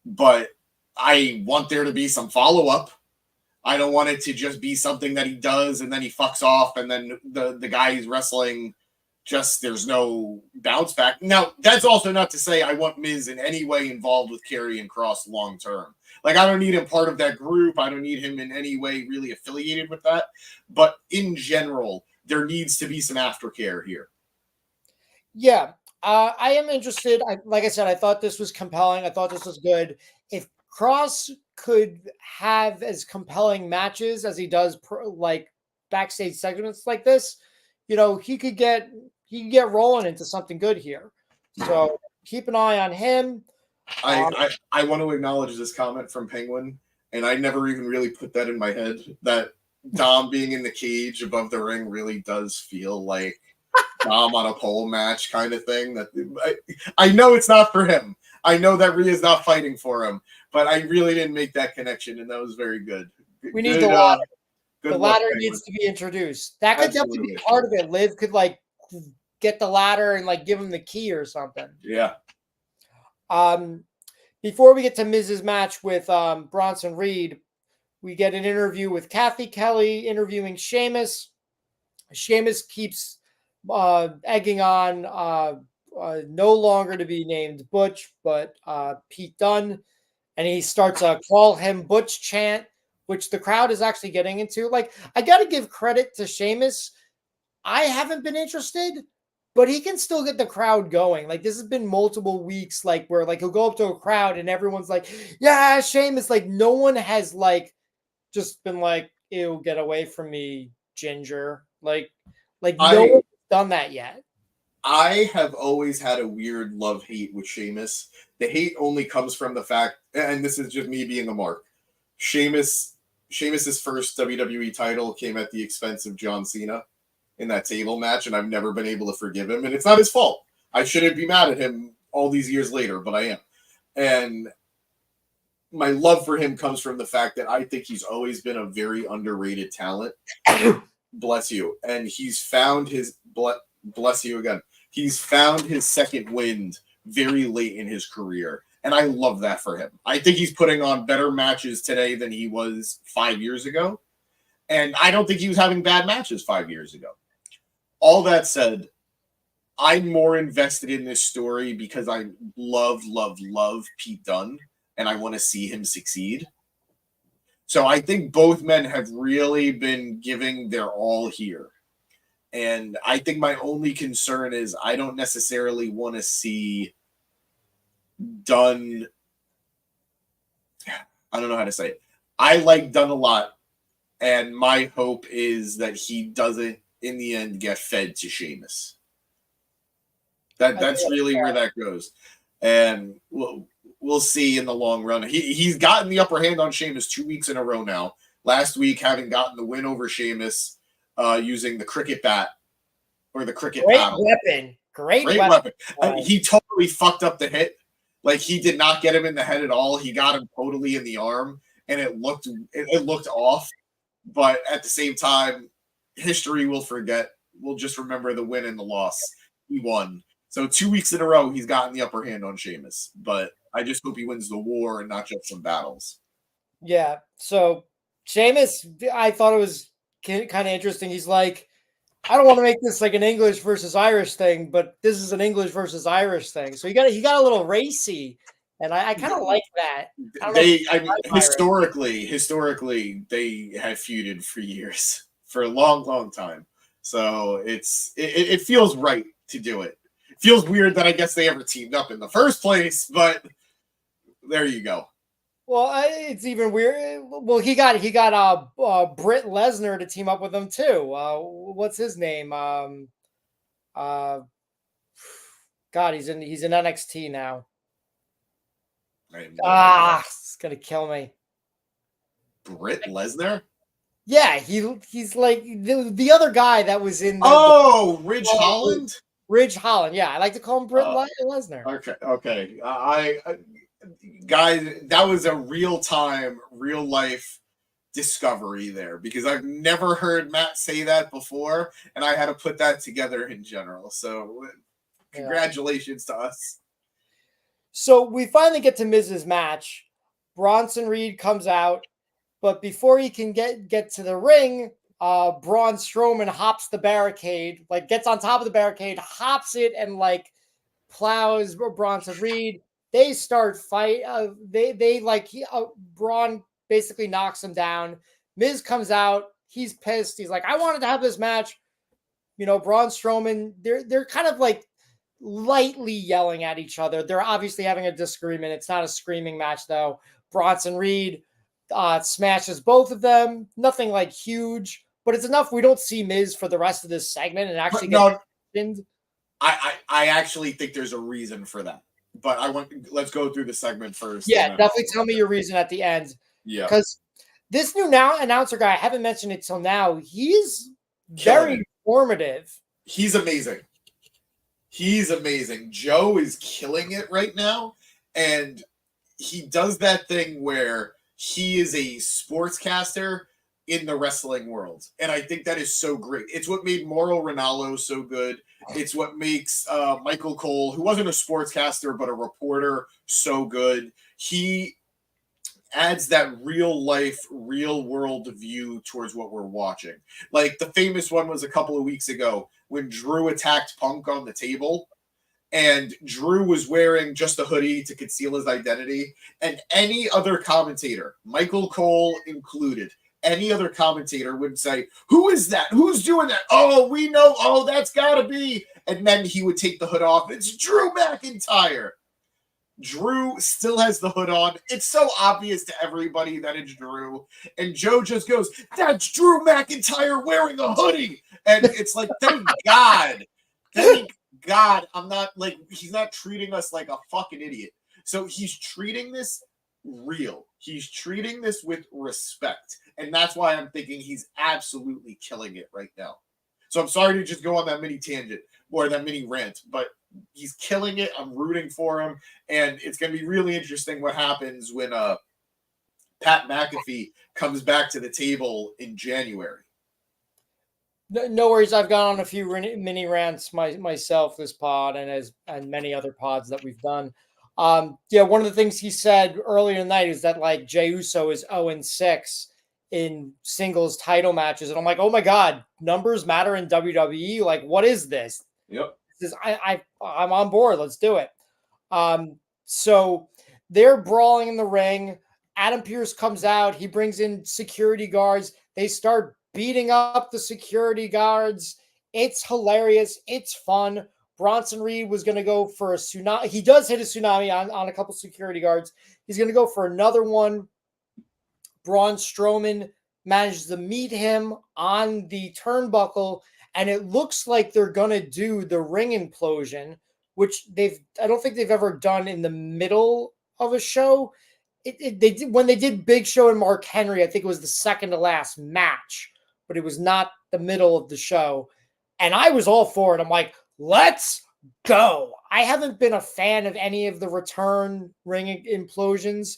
But I want there to be some follow-up. I don't want it to just be something that he does and then he fucks off and then the guy he's wrestling there's no bounce back. Now, that's also not to say I want Miz in any way involved with Karrion Kross long term. Like, I don't need him part of that group. I don't need him in any way really affiliated with that. But in general, there needs to be some aftercare here. Yeah, I am interested. Like I said, I thought this was compelling. I thought this was good. If Kross could have as compelling matches as he does like backstage segments like this, he could get rolling into something good here. So keep an eye on him. I want to acknowledge this comment from Penguin, and I never even really put that in my head, that Dom being in the cage above the ring really does feel like Dom on a pole match kind of thing. That I know it's not for him. I know that Rhea's not fighting for him, but I really didn't make that connection, and that was very good. We need the ladder. The ladder needs to be introduced. That could definitely be part of it. Liv could like get the ladder and like give him the key or something. Yeah. Before we get to Miz's match with Bronson Reed, we get an interview with Kathy Kelly interviewing Sheamus. Sheamus keeps egging on no longer to be named Butch, but Pete Dunne. And he starts a call him Butch chant, which the crowd is actually getting into. Like, I got to give credit to Sheamus. I haven't been interested, but he can still get the crowd going. Like, this has been multiple weeks, like, where, like, he'll go up to a crowd and everyone's like, yeah, Sheamus. Like, no one has, like, just been like, ew, get away from me, Ginger. Like no one's done that yet. I have always had a weird love-hate with Sheamus. The hate only comes from the fact, and this is just me being a mark, Sheamus's first WWE title came at the expense of John Cena in that table match, and I've never been able to forgive him, and it's not his fault. I shouldn't be mad at him all these years later, but I am. And my love for him comes from the fact that I think he's always been a very underrated talent. Bless you. And he's found his bless you again. He's found his second wind very late in his career. And I love that for him. I think he's putting on better matches today than he was 5 years ago. And I don't think he was having bad matches 5 years ago. All that said, I'm more invested in this story because I love Pete Dunne and I want to see him succeed. So I think both men have really been giving their all here. And I think my only concern is I don't necessarily want to see Dunne. I don't know how to say it. I like Dunne a lot, And my hope is that he doesn't, in the end, get fed to Sheamus. That's really where that goes. And we'll see in the long run. He's gotten the upper hand on Sheamus 2 weeks in a row now. Last week, having gotten the win over Sheamus using the cricket bat or the cricket paddle. Great weapon. He totally fucked up the hit. Like, he did not get him in the head at all. He got him totally in the arm, and it looked off. But at the same time, history will forget. We'll just remember the win and the loss. He won. So 2 weeks in a row, he's gotten the upper hand on Sheamus. But I just hope he wins the war and not just some battles. Yeah. So Sheamus, I thought it was kind of interesting. He's like, I don't want to make this like an English versus Irish thing, but this is an English versus Irish thing. So he got a little racy, and I kind of like that. Historically, they have feuded for years, for a long, long time. So it feels right to do it. It feels weird that I guess they ever teamed up in the first place, but there you go. Well, it's even weird. Well, he got Britt Lesnar to team up with him too. What's his name? God, he's in NXT now. It's gonna kill me. Britt Lesnar? Yeah, he's like the other guy that was in. Ridge Holland. Ridge Holland. Yeah, I like to call him Britt Lesnar. Okay. Guys, that was a real life discovery there, because I've never heard Matt say that before, and I had to put that together in general. So congratulations to us. So we finally get to Miz's match. Bronson Reed comes out, but before he can get to the ring, Braun Strowman hops the barricade, like gets on top of the barricade, hops it, and like plows Bronson Reed. They start fight. Braun basically knocks him down. Miz comes out. He's pissed. He's like, I wanted to have this match. Braun Strowman, they're kind of like lightly yelling at each other. They're obviously having a disagreement. It's not a screaming match though. Bronson Reed smashes both of them. Nothing like huge, but it's enough. We don't see Miz for the rest of this segment and actually I actually think there's a reason for that. But let's go through the segment first. Yeah, definitely tell me your reason at the end. Yeah. Because this new announcer guy, I haven't mentioned it till now, he's very informative. He's amazing. Joe is killing it right now. And he does that thing where he is a sportscaster in the wrestling world. And I think that is so great. It's what made Mauro Ranallo so good. It's what makes Michael Cole, who wasn't a sportscaster but a reporter, so good. He adds that real life, real world view towards what we're watching. Like the famous one was a couple of weeks ago when Drew attacked Punk on the table, and Drew was wearing just a hoodie to conceal his identity. And any other commentator, Michael Cole included, any other commentator would say, who is that? Who's doing that? Oh, we know. Oh, that's got to be. And then he would take the hood off. It's Drew McIntyre. Drew still has the hood on. It's so obvious to everybody that it's Drew. And Joe just goes, that's Drew McIntyre wearing a hoodie. And it's like, thank God. Thank God. He's not treating us like a fucking idiot. So he's treating this real. He's treating this with respect. And that's why I'm thinking he's absolutely killing it right now. So I'm sorry to just go on that mini tangent or that mini rant, but he's killing it. I'm rooting for him. And it's going to be really interesting what happens when Pat McAfee comes back to the table in January. No worries. I've gone on a few mini rants myself this pod and many other pods that we've done. One of the things he said earlier tonight is that like Jey Uso is 0-6 in singles title matches. And I'm like, oh my God, numbers matter in WWE. Like, what is this? Yep. I'm on board. Let's do it. So they're brawling in the ring. Adam Pearce comes out. He brings in security guards. They start beating up the security guards. It's hilarious. It's fun. Bronson Reed was going to go for a tsunami. He does hit a tsunami on a couple security guards. He's going to go for another one. Braun Strowman manages to meet him on the turnbuckle, and it looks like they're going to do the ring implosion, which I don't think they've ever done in the middle of a show. They did when they did Big Show and Mark Henry. I think it was the second to last match, but it was not the middle of the show. And I was all for it. I'm like, let's go. I haven't been a fan of any of the return ring implosions,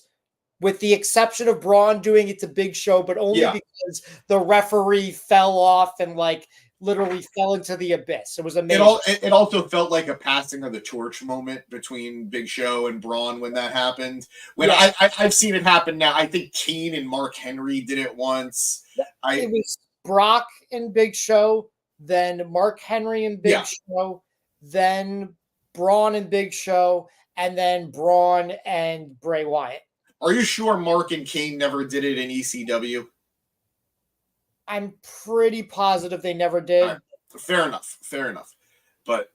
with the exception of Braun doing it to Big Show, but only because the referee fell off and like literally fell into the abyss. It was amazing. It also felt like a passing of the torch moment between Big Show and Braun when that happened. I've seen it happen now. I think Kane and Mark Henry did it once. It was Brock and Big Show, then Mark Henry and Big Show, then Braun and Big Show, and then Braun and Bray Wyatt. Are you sure Mark and Kane never did it in ECW? I'm pretty positive they never did. Fair enough. But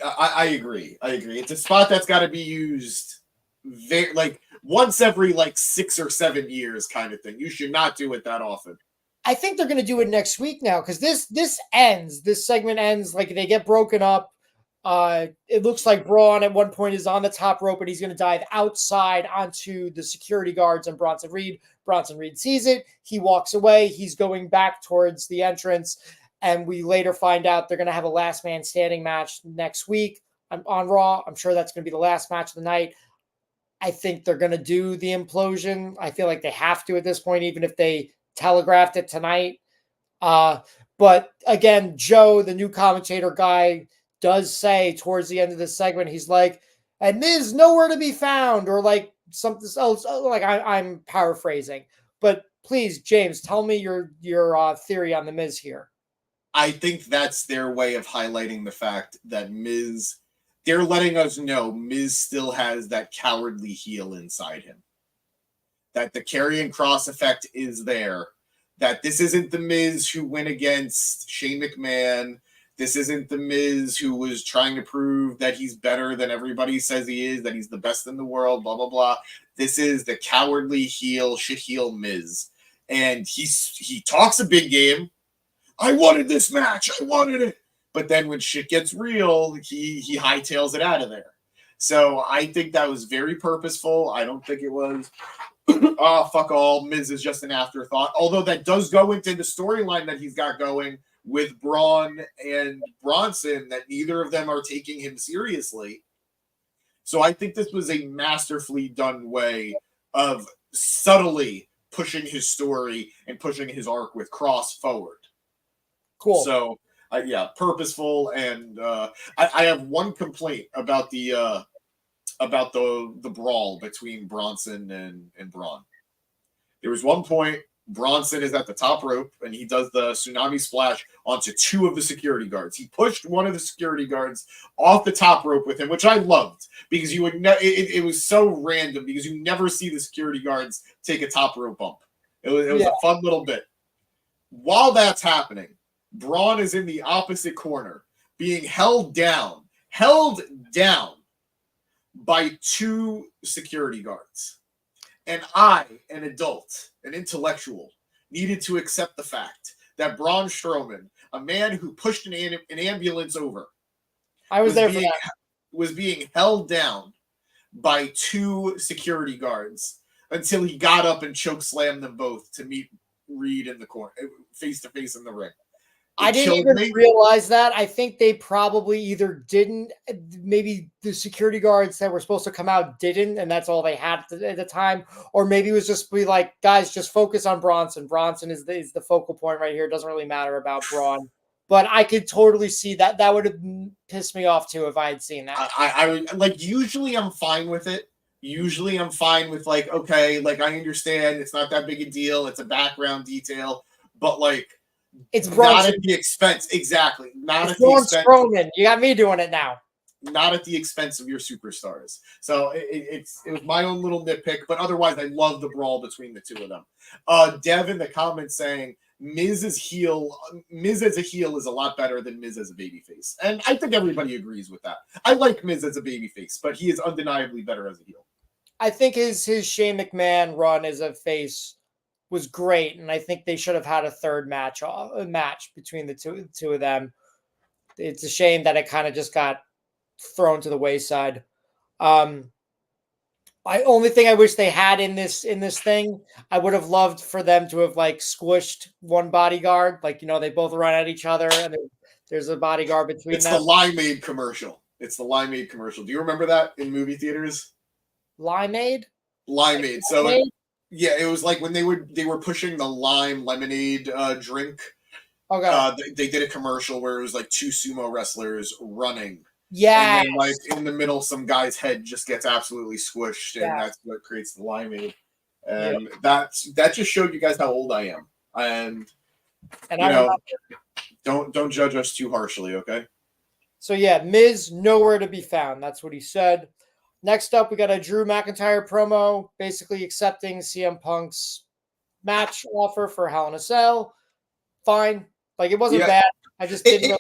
I agree. It's a spot that's got to be used once every 6 or 7 years kind of thing. You should not do it that often. I think they're going to do it next week now, because this segment ends, like they get broken up. It looks like Braun at one point is on the top rope, and he's going to dive outside onto the security guards and Bronson Reed. Bronson Reed sees it. He walks away. He's going back towards the entrance, and we later find out they're going to have a last man standing match next week on Raw. I'm sure that's going to be the last match of the night. I think they're going to do the implosion. I feel like they have to at this point, even if they telegraphed it tonight. But again, Joe, the new commentator guy, does say towards the end of the segment, he's like, and Miz nowhere to be found, or like something else. Like I'm paraphrasing, but please, James, tell me your theory on the Miz here. I think that's their way of highlighting the fact that Miz, they're letting us know Miz still has that cowardly heel inside him. That the Karrion Kross effect is there. That this isn't the Miz who went against Shane McMahon. This isn't the Miz who was trying to prove that he's better than everybody says he is, that he's the best in the world, blah, blah, blah. This is the cowardly heel, shit heel Miz. And he talks a big game. I wanted this match. I wanted it. But then when shit gets real, he hightails it out of there. So I think that was very purposeful. I don't think it was, fuck all, Miz is just an afterthought. Although that does go into the storyline that he's got going with Braun and Bronson, that neither of them are taking him seriously. So I think this was a masterfully done way of subtly pushing his story and pushing his arc with Kross forward. Cool. So, purposeful. And I have one complaint about the brawl between Bronson and Braun. There was one point Bronson is at the top rope and he does the tsunami splash onto two of the security guards. He pushed one of the security guards off the top rope with him, which I loved because you would it was so random because you never see the security guards take a top rope bump. It was a fun little bit. While that's happening, Braun is in the opposite corner being held down by two security guards. And I, an adult, an intellectual, needed to accept the fact that Braun Strowman, a man who pushed an ambulance over, was being held down by two security guards until he got up and chokeslammed them both to meet Reed in the corner, face to face in the ring. I didn't even realize that. I think they probably either didn't, maybe the security guards that were supposed to come out didn't, and that's all they had at the time. Or maybe it was just be like, guys, just focus on Bronson. Bronson is the focal point right here. It doesn't really matter about Braun. But I could totally see that. That would have pissed me off too if I had seen that. I like, usually I'm fine with it. Usually I'm fine with like, okay, like I understand it's not that big a deal. It's a background detail. But like, it's Bronson. Not at the expense, exactly. Not at the expense. Strowman. You got me doing it now. Not at the expense of your superstars. So it was my own little nitpick, but otherwise I love the brawl between the two of them. Dev in the comments saying Miz as a heel is a lot better than Miz as a babyface, and I think everybody agrees with that. I like Miz as a babyface, but he is undeniably better as a heel. I think his Shane McMahon run as a face was great, and I think they should have had a third match between the two of them. It's a shame that it kind of just got thrown to the wayside. Only thing I wish they had in this thing, I would have loved for them to have like squished one bodyguard, like they both run at each other and there's a bodyguard between them. It's the Limeade commercial. It's the Limeade commercial. Do you remember that in movie theaters? Limeade. So it was like when they were pushing the lime lemonade drink. Okay. They did a commercial where it was like two sumo wrestlers running. Yeah. And then, like in the middle, some guy's head just gets absolutely squished, and that's what creates the limeade. And that just showed you guys how old I am. And don't judge us too harshly, okay? So yeah, Miz nowhere to be found. That's what he said. Next up, we got a Drew McIntyre promo, basically accepting CM Punk's match offer for Hell in a Cell. Fine, like it wasn't bad. I just didn't know.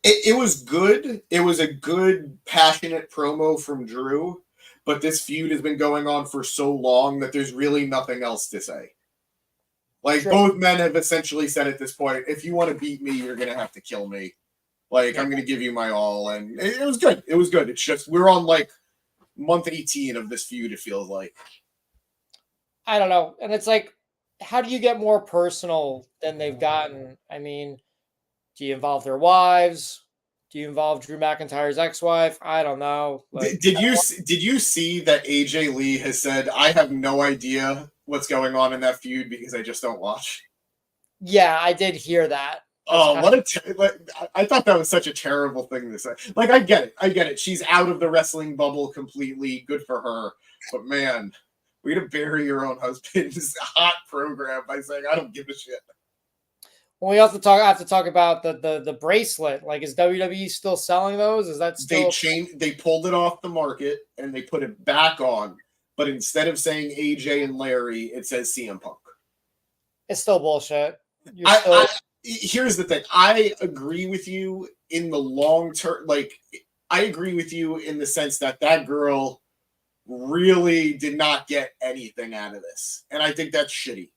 It was good. It was a good, passionate promo from Drew, but this feud has been going on for so long that there's really nothing else to say. Like, both men have essentially said at this point, if you want to beat me, you're going to have to kill me. Like, I'm going to give you my all. And it was good. It was good. It's just, we're on, like, month 18 of this feud, it feels like. I don't know. And it's like, how do you get more personal than they've gotten? I mean, do you involve their wives? Do you involve Drew McIntyre's ex-wife? I don't know. Like, did you see that AJ Lee has said, I have no idea what's going on in that feud because I just don't watch? Yeah, I did hear that. I thought that was such a terrible thing to say. Like, I get it. She's out of the wrestling bubble completely. Good for her. But man, way to bury your own husband's hot program by saying, I don't give a shit. Well, we have to talk about the bracelet. Like, is WWE still selling those? Is that still... They pulled it off the market and they put it back on, but instead of saying AJ and Larry, it says CM Punk. It's still bullshit. Here's the thing. I agree with you in the long term. Like, I agree with you in the sense that girl really did not get anything out of this, and I think that's shitty.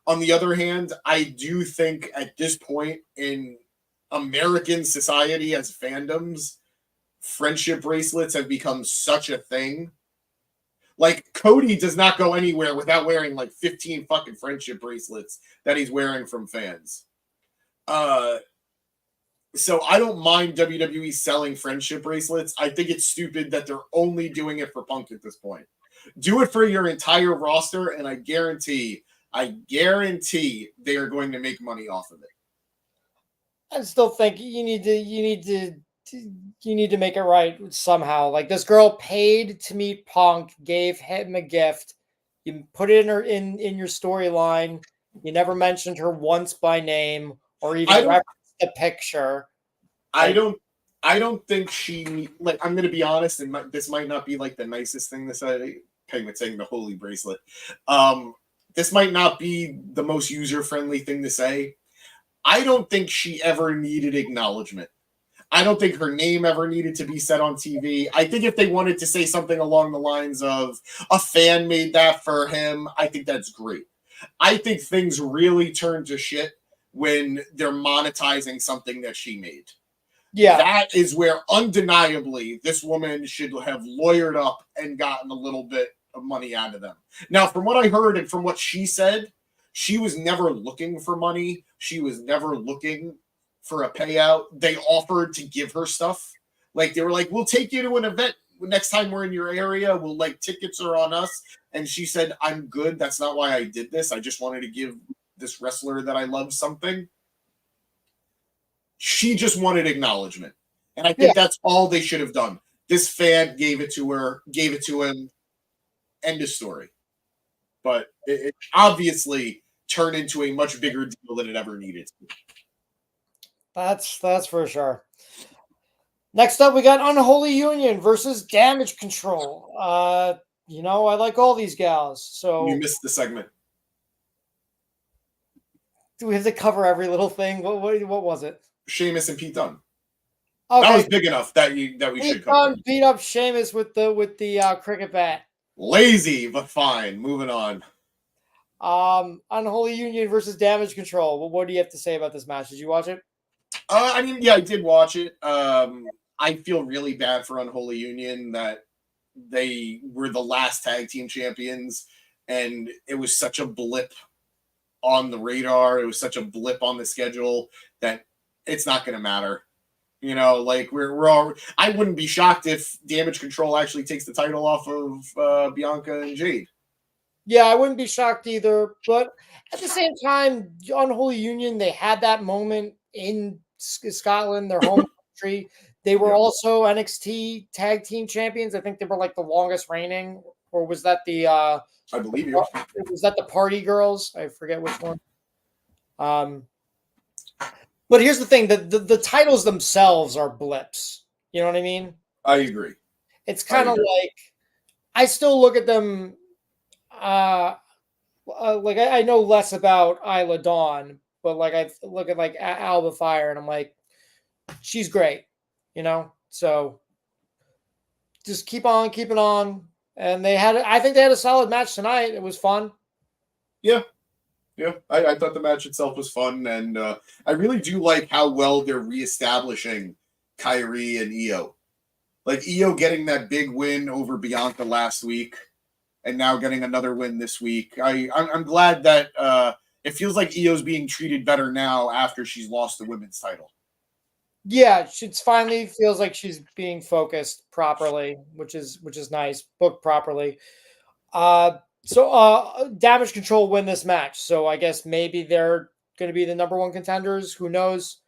On the other hand, I do think at this point in American society as fandoms, friendship bracelets have become such a thing. Like, Cody does not go anywhere without wearing like 15 fucking friendship bracelets that he's wearing from fans. So I don't mind WWE selling friendship bracelets. I think it's stupid that they're only doing it for Punk at this point. Do it for your entire roster, and I guarantee they are going to make money off of it. I still think you need to make it right somehow. Like, this girl paid to meet Punk, gave him a gift. You put it in your storyline. You never mentioned her once by name or even referenced the picture. I don't think she, like, I'm going to be honest, and this might not be like the nicest thing to say. Pegman saying the holy bracelet. This might not be the most user-friendly thing to say. I don't think she ever needed acknowledgement. I don't think her name ever needed to be said on TV. I think if they wanted to say something along the lines of a fan made that for him, I think that's great. I think things really turn to shit when they're monetizing something that she made. Yeah. That is where undeniably this woman should have lawyered up and gotten a little bit of money out of them. Now, from what I heard and from what she said, she was never looking for money. She was never looking for a payout. They offered to give her stuff. Like, they were like, we'll take you to an event next time we're in your area. We'll, like, tickets are on us. And she said, I'm good. That's not why I did this. I just wanted to give this wrestler that I love something. She just wanted acknowledgement. And I think that's all they should have done. This fan gave it to her, gave it to him. End of story. But it obviously turned into a much bigger deal than it ever needed to. That's for sure. Next up, we got Unholy Union versus Damage Control. I like all these gals. So you missed the segment. Do we have to cover every little thing? What was it? Sheamus and Pete Dunne. Okay. That was big enough that we should cover. Beat up Sheamus with the cricket bat. Lazy, but fine. Moving on. Unholy Union versus Damage Control. Well, what do you have to say about this match? Did you watch it? I mean, yeah, I did watch it. I feel really bad for Unholy Union that they were the last tag team champions, and it was such a blip on the radar. It was such a blip on the schedule that it's not going to matter. You know, like we're all. I wouldn't be shocked if Damage Control actually takes the title off of Bianca and Jade. Yeah, I wouldn't be shocked either. But at the same time, Unholy Union, they had that moment in Scotland, their home country. They were also NXT tag team champions. I think they were like the longest reigning, or was that the? I believe you. Was that the Party Girls? I forget which one. But here's the thing: the titles themselves are blips. You know what I mean? I agree. It's kind of like I still look at them. Like I know less about Isla Dawn, but like I look at like Alba Fire, and I'm like, she's great, you know. So just keep on keeping on. And I think they had a solid match tonight. It was fun. Yeah. I thought the match itself was fun, and I really do like how well they're reestablishing Kyrie and Io. Like Io getting that big win over Bianca last week, and now getting another win this week. I'm glad that it feels like Io's being treated better now after she's lost the women's title. Yeah, it's finally feels like she's being focused properly, which is nice, booked properly. So Damage Control win this match. So I guess maybe they're going to be the number one contenders. Who knows?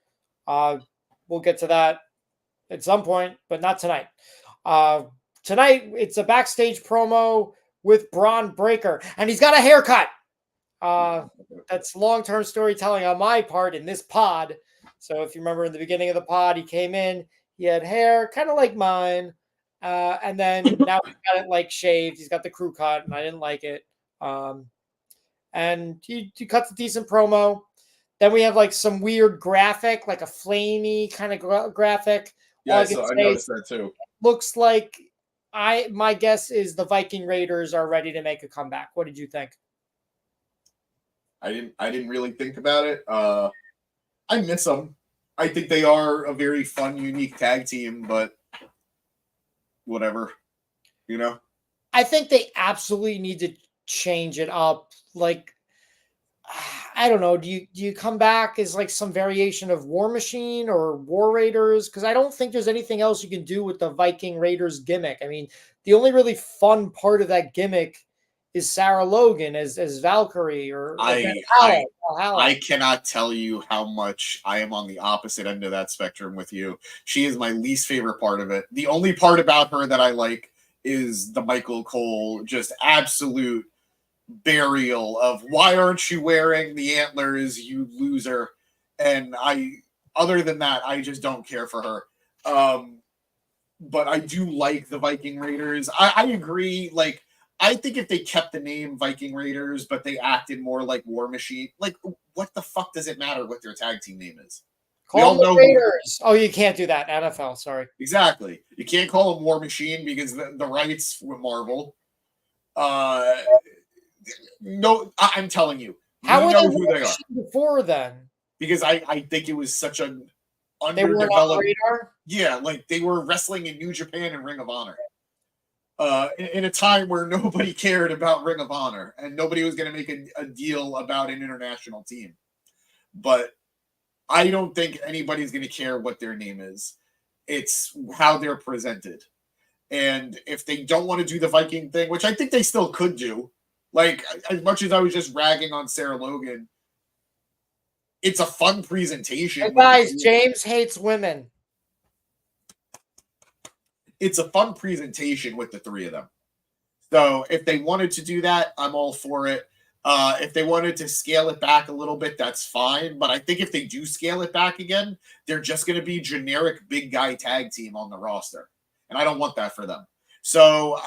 We'll get to that at some point, but not tonight. Tonight, it's a backstage promo with Braun Breaker, and he's got a haircut. That's long-term storytelling on my part in this pod. So if you remember in the beginning of the pod, he came in, he had hair kind of like mine. And then now he's got it like shaved. He's got the crew cut, and I didn't like it. And he cuts a decent promo. Then we have like some weird graphic, like a flamey kind of graphic. Yeah, so I noticed that too. Looks like my guess is the Viking Raiders are ready to make a comeback. What did you think? I didn't really think about it. I miss them. I think they are a very fun, unique tag team, but whatever, you know. I think they absolutely need to change it up. Like, I don't know. Do you come back as like some variation of War Machine or War Raiders? Because I don't think there's anything else you can do with the Viking Raiders gimmick. I mean, the only really fun part of that gimmick is Sarah Logan as Valkyrie or I cannot tell you how much I am on the opposite end of that spectrum with you. She is my least favorite part of it. The only part about her that I like is the Michael Cole just absolute burial of why aren't you wearing the antlers, you loser? And other than that, I just don't care for her. But I do like the Viking Raiders. I agree. Like, I think if they kept the name Viking Raiders, but they acted more like War Machine, like what the fuck does it matter what their tag team name is? Call them the Raiders. Oh, you can't do that. NFL, sorry. Exactly. You can't call them War Machine because the rights with Marvel. No, I'm telling you. How were know they who they are before then? Because I think it was such an underdeveloped. They were on the radar? Yeah, like they were wrestling in New Japan and Ring of Honor. In a time where nobody cared about Ring of Honor and nobody was going to make a deal about an international team. But I don't think anybody's going to care what their name is. It's how they're presented. And if they don't want to do the Viking thing, which I think they still could do, like as much as I was just ragging on Sarah Logan, it's a fun presentation. Hey guys, James hates women. It's a fun presentation with the three of them. So if they wanted to do that, I'm all for it. If they wanted to scale it back a little bit, that's fine. But I think if they do scale it back again, they're just going to be generic big guy tag team on the roster. And I don't want that for them. So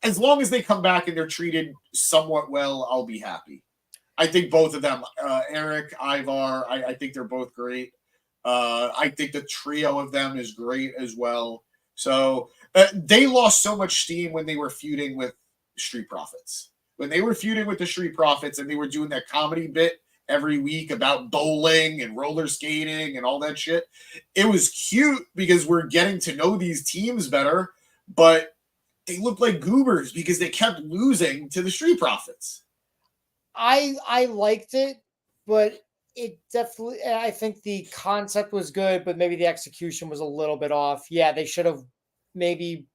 as long as they come back and they're treated somewhat well, I'll be happy. I think both of them, Eric, Ivar, I think they're both great. I think the trio of them is great as well. So they lost so much steam when they were feuding with Street Profits. when they were feuding with the Street Profits and they were doing that comedy bit every week about bowling and roller skating and all that shit, it was cute because we're getting to know these teams better, but they looked like goobers because they kept losing to the Street Profits. I liked it, but it definitely, I think the concept was good, but maybe the execution was a little bit off. Yeah, they should have maybe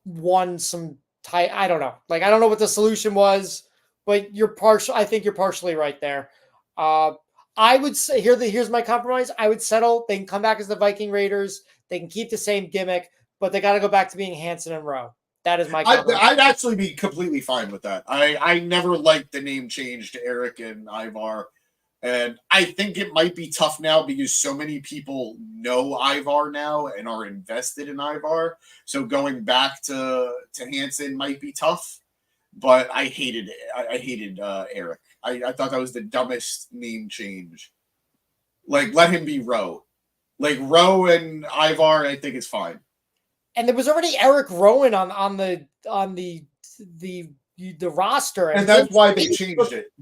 won some I don't know. Like, I don't know what the solution was, but I think you're partially right there. I would say here's my compromise. I would settle. They can come back as the Viking Raiders. They can keep the same gimmick, but they got to go back to being Hanson and Rowe. That is my compromise. I'd actually be completely fine with that. I never liked the name change to Eric and Ivar. And I think it might be tough now because so many people know Ivar now and are invested in Ivar. So going back to Hanson might be tough. But I hated it. I hated Eric. I thought that was the dumbest name change. Like, let him be Rowe. Like, Rowe and Ivar, I think is fine. And there was already Eric Rowan on the roster, and that's why they changed it.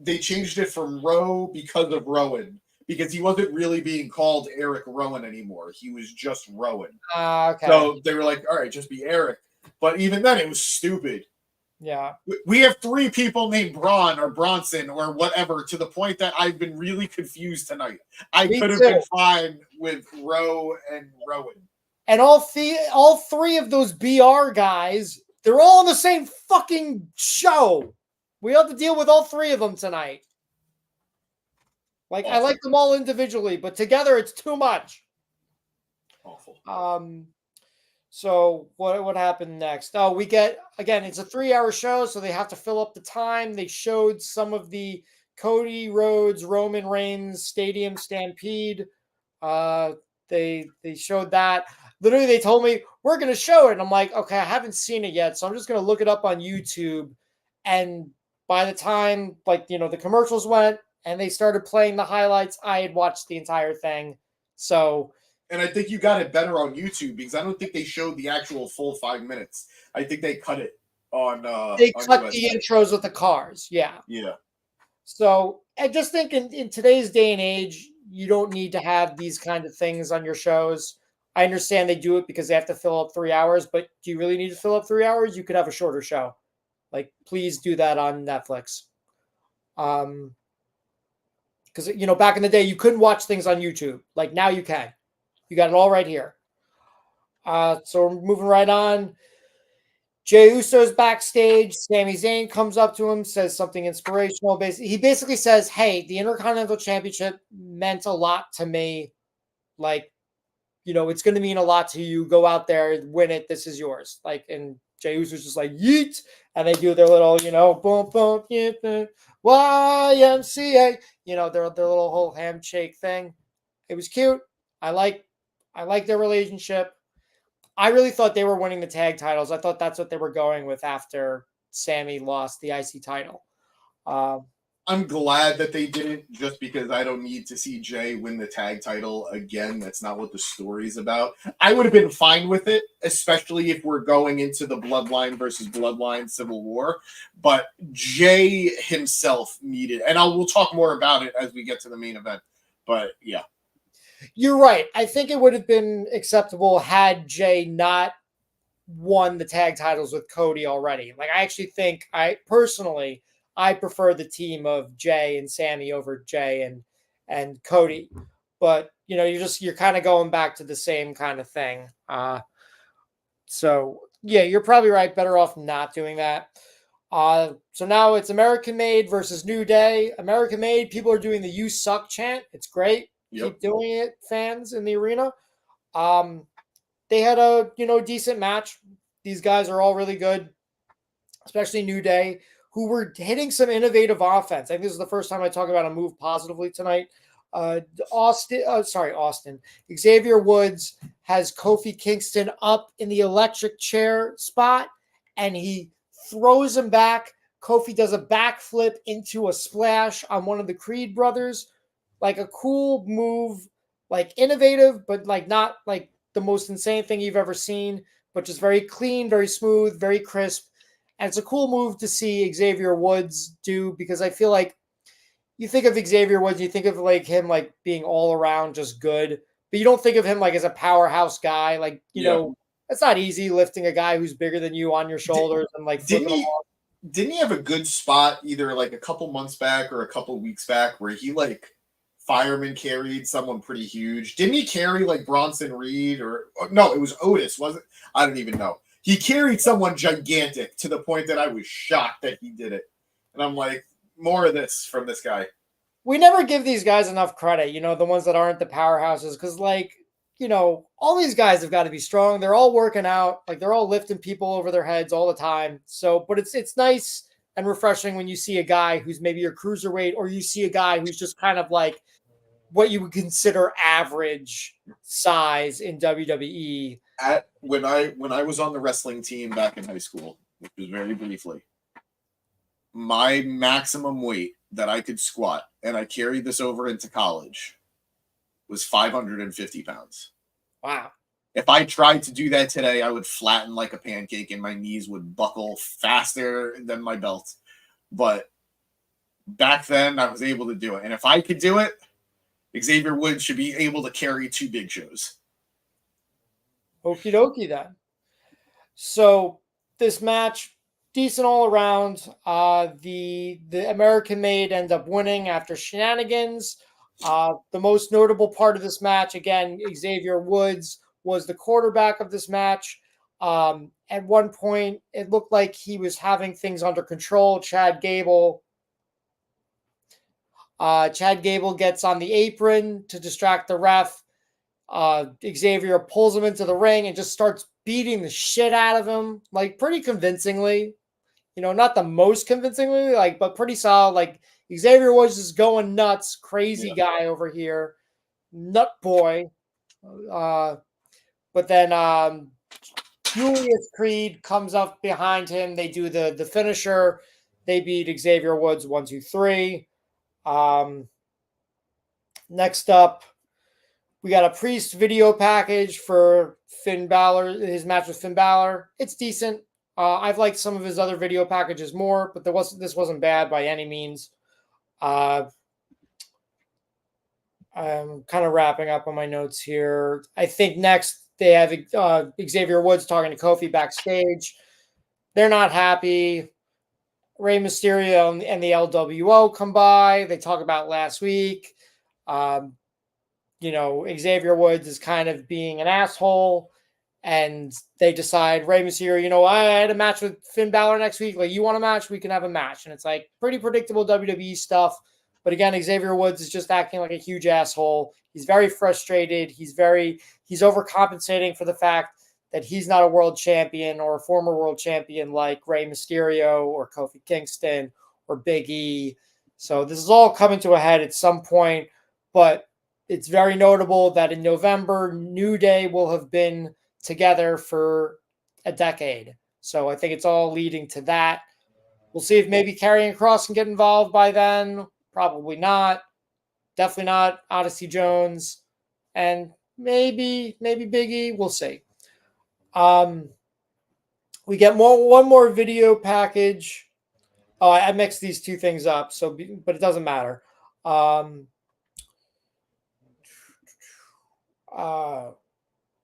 They changed it from Rowe because of Rowan, because he wasn't really being called Eric Rowan anymore. He was just Rowan. Okay. So they were like, all right, just be Eric. But even then, it was stupid. Yeah. We have 3 people named Braun or Bronson or whatever, to the point that I've been really confused tonight. I could have been fine with Rowe and Rowan. And all 3 of those BR guys, they're all on the same fucking show. We have to deal with all 3 of them tonight. Like, awful. I like them all individually, but together it's too much. Awful. So what happened next? Oh, we get, again, it's a 3-hour show, so they have to fill up the time. They showed some of the Cody Rhodes, Roman Reigns Stadium Stampede. They showed that. Literally, they told me, we're going to show it. And I'm like, okay, I haven't seen it yet, so I'm just going to look it up on YouTube. And by the time, the commercials went and they started playing the highlights, I had watched the entire thing. So... And I think you got it better on YouTube because I don't think they showed the actual full 5 minutes. I think they cut it on. They cut the intros with the cars. Yeah. Yeah. So I just think in today's day and age, you don't need to have these kind of things on your shows. I understand they do it because they have to fill up 3 hours, but do you really need to fill up 3 hours? You could have a shorter show. Like, please do that on Netflix. Because, back in the day, you couldn't watch things on YouTube. Like, now you can. You got it all right here. So we're moving right on. Jey Uso's backstage. Sami Zayn comes up to him, says something inspirational. He basically says, hey, the Intercontinental Championship meant a lot to me. Like, it's going to mean a lot to you. Go out there, win it. This is yours. Like, and Jey Uso's just like, yeet. And they do their little, boom, boom, yeet, YMCA. Their little whole handshake thing. It was cute. I like their relationship. I really thought they were winning the tag titles. I thought that's what they were going with after Sami lost the IC title. I'm glad that they didn't, just because I don't need to see Jey win the tag title again. That's not what the story's about. I would have been fine with it, especially if we're going into the Bloodline versus Bloodline Civil War. But Jey himself needed, and we'll talk more about it as we get to the main event. But yeah. You're right. I think it would have been acceptable had Jey not won the tag titles with Cody already. Like, I actually think, I prefer the team of Jey and Sami over Jey and Cody. But, you're kind of going back to the same kind of thing. So, yeah, you're probably right. Better off not doing that. So now it's American Made versus New Day. American Made, people are doing the "You Suck" chant. It's great. Yep. Keep doing it, fans in the arena. They had a decent match. These guys are all really good, especially New Day, who were hitting some innovative offense. I think this is the first time I talk about a move positively tonight. Austin. Xavier Woods has Kofi Kingston up in the electric chair spot, and he throws him back. Kofi does a backflip into a splash on one of the Creed brothers. Like, a cool move, like innovative, but like not like the most insane thing you've ever seen, but just very clean, very smooth, very crisp. And it's a cool move to see Xavier Woods do, because I feel like you think of Xavier Woods, you think of like him like being all around just good, but you don't think of him like as a powerhouse guy. Like, you know, it's not easy lifting a guy who's bigger than you on your shoulders and like flipping him off. Didn't he have a good spot either like a couple months back or a couple weeks back where he like fireman carried someone pretty huge? Didn't he carry like Bronson Reed or no, it was Otis, wasn't? I don't even know. He carried someone gigantic to the point that I was shocked that he did it. And I'm like, more of this from this guy. We never give these guys enough credit, you know, the ones that aren't the powerhouses, because like, you know, all these guys have got to be strong. They're all working out, like they're all lifting people over their heads all the time. So, but it's nice and refreshing when you see a guy who's maybe your cruiserweight, or you see a guy who's just kind of like what you would consider average size in WWE. When I was on the wrestling team back in high school, which was very briefly, my maximum weight that I could squat, and I carried this over into college, was 550 pounds. Wow. If I tried to do that today, I would flatten like a pancake and my knees would buckle faster than my belt. But back then, I was able to do it. And if I could do it, Xavier Woods should be able to carry 2 big shows. Okie dokie then. So this match, decent all around. The American Made end up winning after shenanigans. The most notable part of this match, again, Xavier Woods was the quarterback of this match. At one point, it looked like he was having things under control. Chad Gable gets on the apron to distract the ref. Xavier pulls him into the ring and just starts beating the shit out of him, like pretty convincingly. You know, not the most convincingly, like, but pretty solid. Like Xavier was just going nuts, crazy guy over here, nut boy. But then Julius Creed comes up behind him. They do the finisher. They beat Xavier Woods 1, 2, 3. Next up, we got a Priest video package for Finn Balor, his match with Finn Balor. It's decent. I've liked some of his other video packages more, but this wasn't bad by any means. I'm kind of wrapping up on my notes here. I think next they have Xavier Woods talking to Kofi backstage. They're not happy. Rey Mysterio and the LWO come by. They talk about last week. You know, Xavier Woods is kind of being an asshole, and they decide, Rey Mysterio, you know, I had a match with Finn Balor next week. Like, you want a match? We can have a match. And it's like pretty predictable WWE stuff. But again, Xavier Woods is just acting like a huge asshole. He's very frustrated. He's overcompensating for the fact that he's not a world champion or a former world champion like Rey Mysterio or Kofi Kingston or Big E. So this is all coming to a head at some point, but it's very notable that in November, New Day will have been together for a decade. So I think it's all leading to that. We'll see if maybe Karrion Kross can get involved by then. Probably not. Definitely not Odyssey Jones. And maybe Big E. We'll see. We get one more video package. Oh, I mixed these two things up, but it doesn't matter.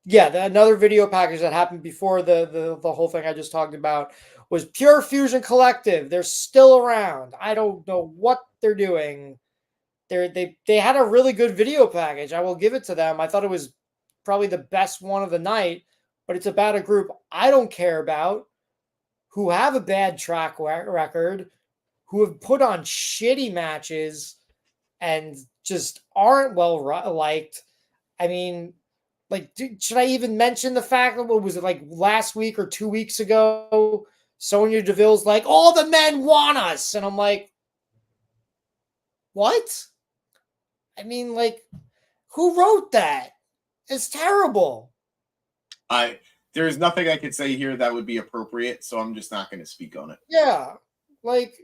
Another video package that happened before the whole thing I just talked about was Pure Fusion Collective. They're still around. I don't know what they're doing. They had a really good video package. I will give it to them. I thought it was probably the best one of the night, but it's about a group I don't care about, who have a bad track record, who have put on shitty matches and just aren't well liked. I mean, like, should I even mention the fact that, what was it, like last week or 2 weeks ago, Sonya Deville's like, all the men want us. And I'm like, what? I mean, like, who wrote that? It's terrible. There's nothing I could say here that would be appropriate, so I'm just not going to speak on it. Yeah. Like,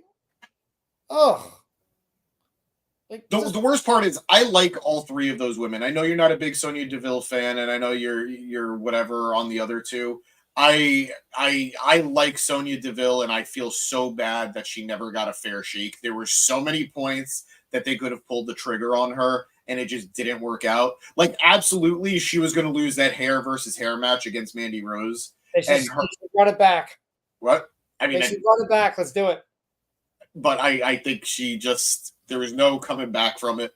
ugh. Like, the worst part is I like all three of those women. I know you're not a big Sonya Deville fan, and I know you're whatever on the other two. I like Sonya Deville, and I feel so bad that she never got a fair shake. There were so many points that they could have pulled the trigger on her, and it just didn't work out. Like, absolutely, she was going to lose that hair versus hair match against Mandy Rose. They should run it back. What? I mean, they should run it back. Let's do it. But I think there was no coming back from it.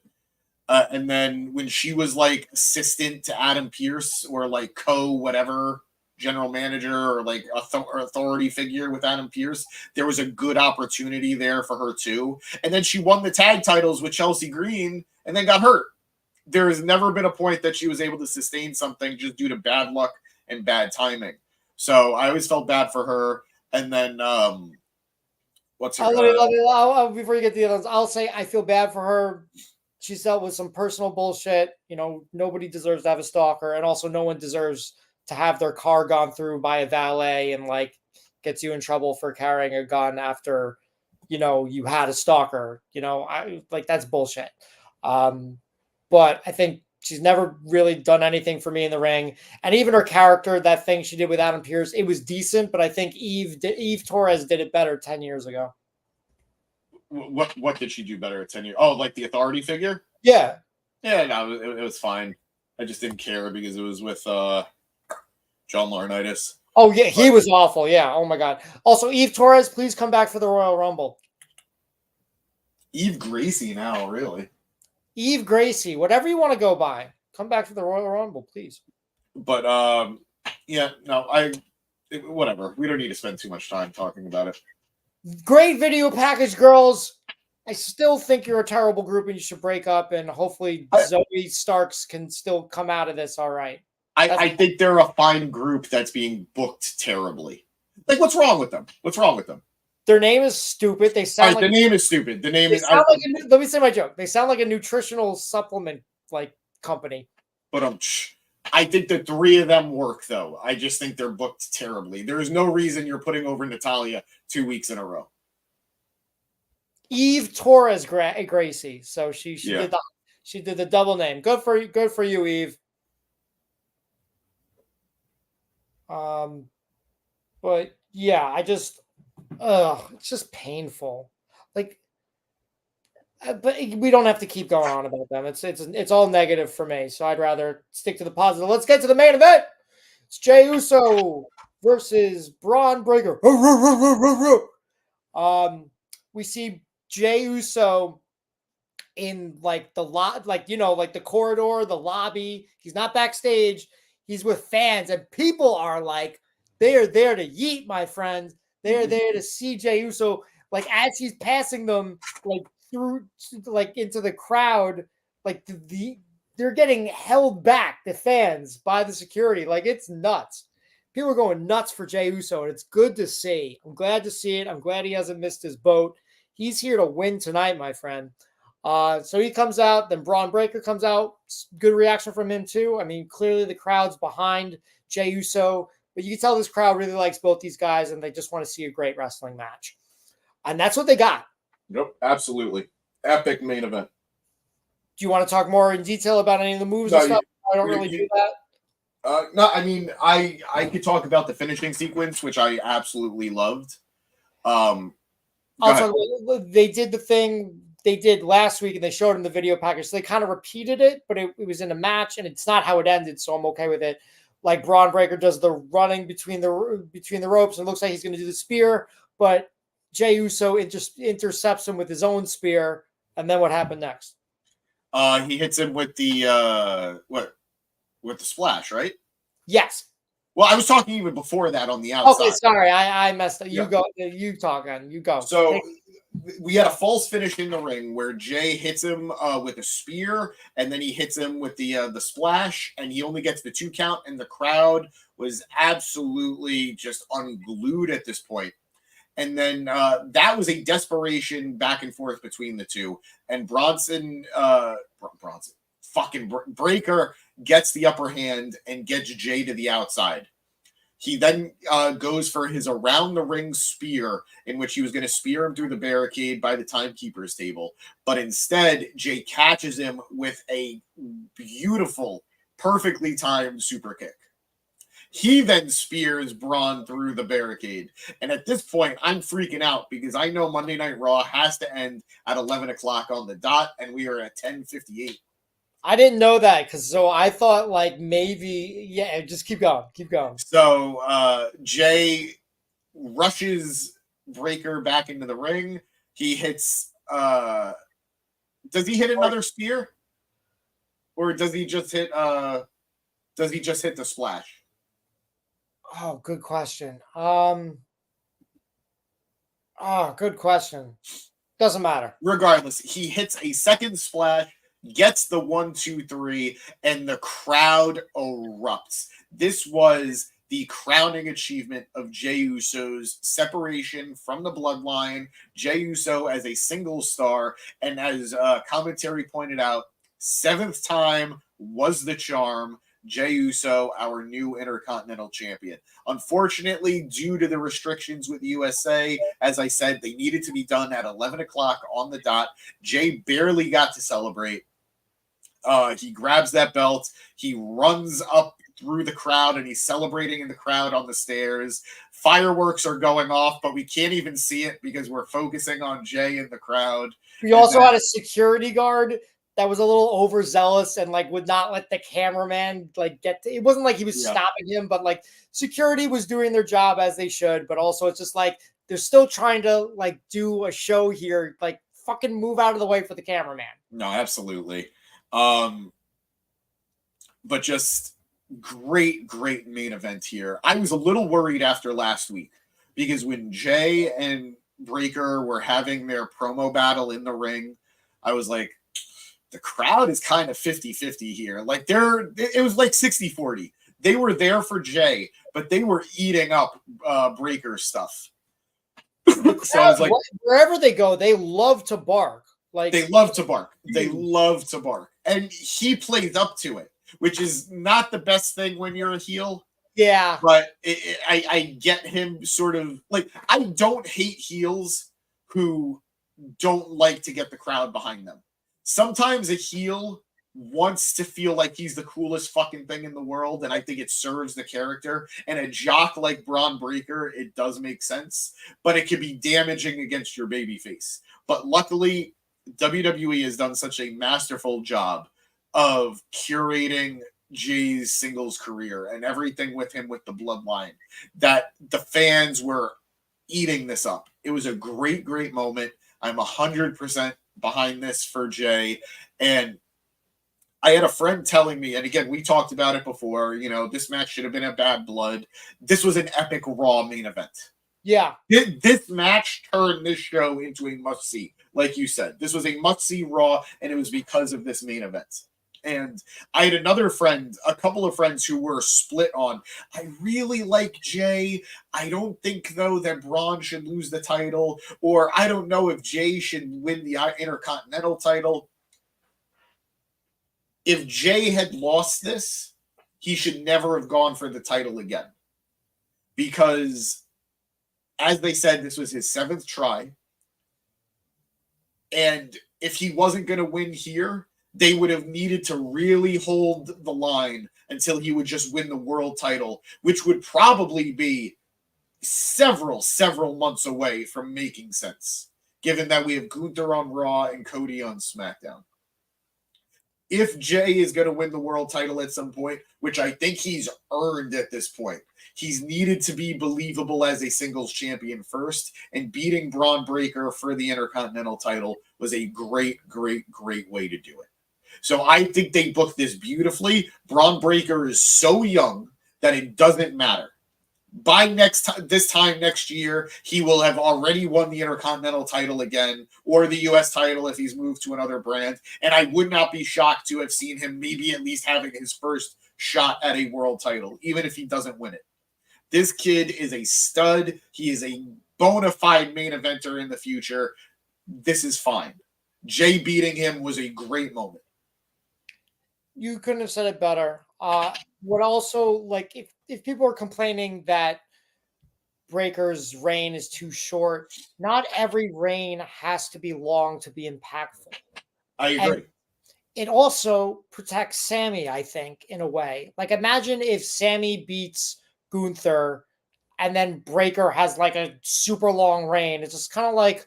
And then when she was like assistant to Adam Pearce or like whatever general manager or like authority figure with Adam Pearce, there was a good opportunity there for her too. And then she won the tag titles with Chelsea Green and then got hurt. There has never been a point that she was able to sustain something just due to bad luck and bad timing. So I always felt bad for her. And then what's her before you get the other ones, I'll say I feel bad for her. She's dealt with some personal bullshit. You know, nobody deserves to have a stalker, and also no one deserves to have their car gone through by a valet and like gets you in trouble for carrying a gun after, you know, you had a stalker. You know, that's bullshit. But I think she's never really done anything for me in the ring. And even her character, that thing she did with Adam Pearce, it was decent, but I think Eve Torres did it better 10 years ago. What did she do better at 10 years? Oh, like the authority figure? Yeah. Yeah, no, it was fine. I just didn't care because it was with John Laurinaitis. Oh, yeah, he was awful. Yeah, oh my God. Also, Eve Torres, please come back for the Royal Rumble. Eve Gracie now, really. Eve Gracie, whatever you want to go by. Come back for the Royal Rumble, please. But, yeah, no, whatever. We don't need to spend too much time talking about it. Great video package, girls. I still think you're a terrible group and you should break up, and hopefully Zoe Starks can still come out of this all right. I think they're a fine group that's being booked terribly. Like, what's wrong with them? What's wrong with them? Their name is stupid. They sound the name is stupid. The name is... let me say my joke. They sound like a nutritional supplement company. But I think the three of them work, though. I just think they're booked terribly. There is no reason you're putting over Natalya 2 weeks in a row. Eve Torres Gracie. So she did the double name. Good for you, Eve. But yeah, it's just painful. Like, but we don't have to keep going on about them. It's all negative for me. So I'd rather stick to the positive. Let's get to the main event. It's Jey Uso versus Braun Breaker. We see Jey Uso in like the the corridor, the lobby. He's not backstage. He's with fans, and people are like, they are there to yeet, my friend. They are there to see Jey Uso, like as he's passing them, like through, like into the crowd, like they're getting held back, the fans, by the security. Like, it's nuts. People are going nuts for Jey Uso, and it's good to see. I'm glad to see it. I'm glad he hasn't missed his boat. He's here to win tonight, my friend. So he comes out, then Braun Breaker comes out. Good reaction from him too. I mean, clearly the crowd's behind Jey Uso, but you can tell this crowd really likes both these guys, and they just want to see a great wrestling match. And that's what they got. Yep, absolutely. Epic main event. Do you want to talk more in detail about any of the moves and stuff? I don't really do that. No, I mean, I could talk about the finishing sequence, which I absolutely loved. Also, they did the thing they did last week, and they showed in the video package. So they kind of repeated it, but it was in a match, and it's not how it ended, so I'm okay with it. Like, Braun Breaker does the running between the ropes, and it looks like he's going to do the spear, but Jey Uso intercepts him with his own spear. And then what happened next? He hits him with the with the splash, right? Yes. Well, I was talking even before that on the outside. Okay, sorry, I messed up. You go. You talk on. You go. So we had a false finish in the ring where Jey hits him with a spear, and then he hits him with the splash, and he only gets the 2 count, and the crowd was absolutely just unglued at this point. And then that was a desperation back and forth between the two. And Breaker gets the upper hand and gets Jey to the outside. He then goes for his around the ring spear, in which he was going to spear him through the barricade by the timekeeper's table. But instead, Jey catches him with a beautiful, perfectly timed super kick. He then spears Braun through the barricade. And at this point, I'm freaking out because I know Monday Night Raw has to end at 11 o'clock on the dot, and we are at 10:58. I didn't know that so I thought like maybe, yeah, just keep going. So Jey rushes Breaker back into the ring. He hits, does he hit another spear? Or does he just hit the splash? Oh, good question. Good question. Doesn't matter. Regardless, he hits a second splash, gets the 1, 2, 3, and the crowd erupts. This was the crowning achievement of Jey Uso's separation from the bloodline. Jey Uso as a single star, and as commentary pointed out, 7th time was the charm. Jey Uso, our new Intercontinental Champion. Unfortunately, due to the restrictions with USA, as I said, they needed to be done at 11 o'clock on the dot. Jey barely got to celebrate. He grabs that belt. He runs up through the crowd, and he's celebrating in the crowd on the stairs. Fireworks are going off, but we can't even see it because we're focusing on Jey in the crowd. We also had a security guard that was a little overzealous and like would not let the cameraman like get to, it wasn't like he was stopping him, but like security was doing their job as they should. But also it's just like they're still trying to like do a show here, like fucking move out of the way for the cameraman. No, absolutely. But just great main event here. I was a little worried after last week because when Jey and Breaker were having their promo battle in the ring, I was like, the crowd is kind of 50-50 here. Like it was like 60-40. They were there for Jey, but they were eating up Breaker stuff. So I was like, wherever they go, they love to bark. Like they love to bark. They love to bark. And he plays up to it, which is not the best thing when you're a heel. Yeah. But I get him sort of like, I don't hate heels who don't like to get the crowd behind them. Sometimes a heel wants to feel like he's the coolest fucking thing in the world, and I think it serves the character. And a jock like Braun Breaker, it does make sense, but it could be damaging against your babyface. But luckily, WWE has done such a masterful job of curating Jey's singles career and everything with him with the bloodline that the fans were eating this up. It was a great moment. I'm 100% behind this for Jey. And I had a friend telling me, and again, we talked about it before, you know, this match should have been a Bad Blood. This was an epic Raw main event. Yeah. This match turned this show into a must-see. Like you said, this was a must-see Raw, and it was because of this main event. And I had a couple of friends who were split on, I really like Jey. I don't think, though, that Braun should lose the title, or I don't know if Jey should win the Intercontinental title. If Jey had lost this, he should never have gone for the title again. Because, as they said, this was his 7th try. And if he wasn't going to win here, they would have needed to really hold the line until he would just win the world title, which would probably be several months away from making sense, given that we have Gunther on Raw and Cody on SmackDown. If Jey is going to win the world title at some point, which I think he's earned at this point, he's needed to be believable as a singles champion first, and beating Braun Breaker for the Intercontinental title was a great way to do it. So I think they booked this beautifully. Braun Breaker is so young that it doesn't matter. By this time next year, he will have already won the Intercontinental title again, or the U.S. title if he's moved to another brand. And I would not be shocked to have seen him maybe at least having his first shot at a world title, even if he doesn't win it. This kid is a stud. He is a bona fide main eventer in the future. This is fine. Jey beating him was a great moment. You couldn't have said it better. What also, like, if people are complaining that Breaker's reign is too short, not every reign has to be long to be impactful. I agree. it also protects Sami, I think, in a way. Like, imagine if Sami beats Gunther and then Breaker has like a super long reign. It's just kind of like,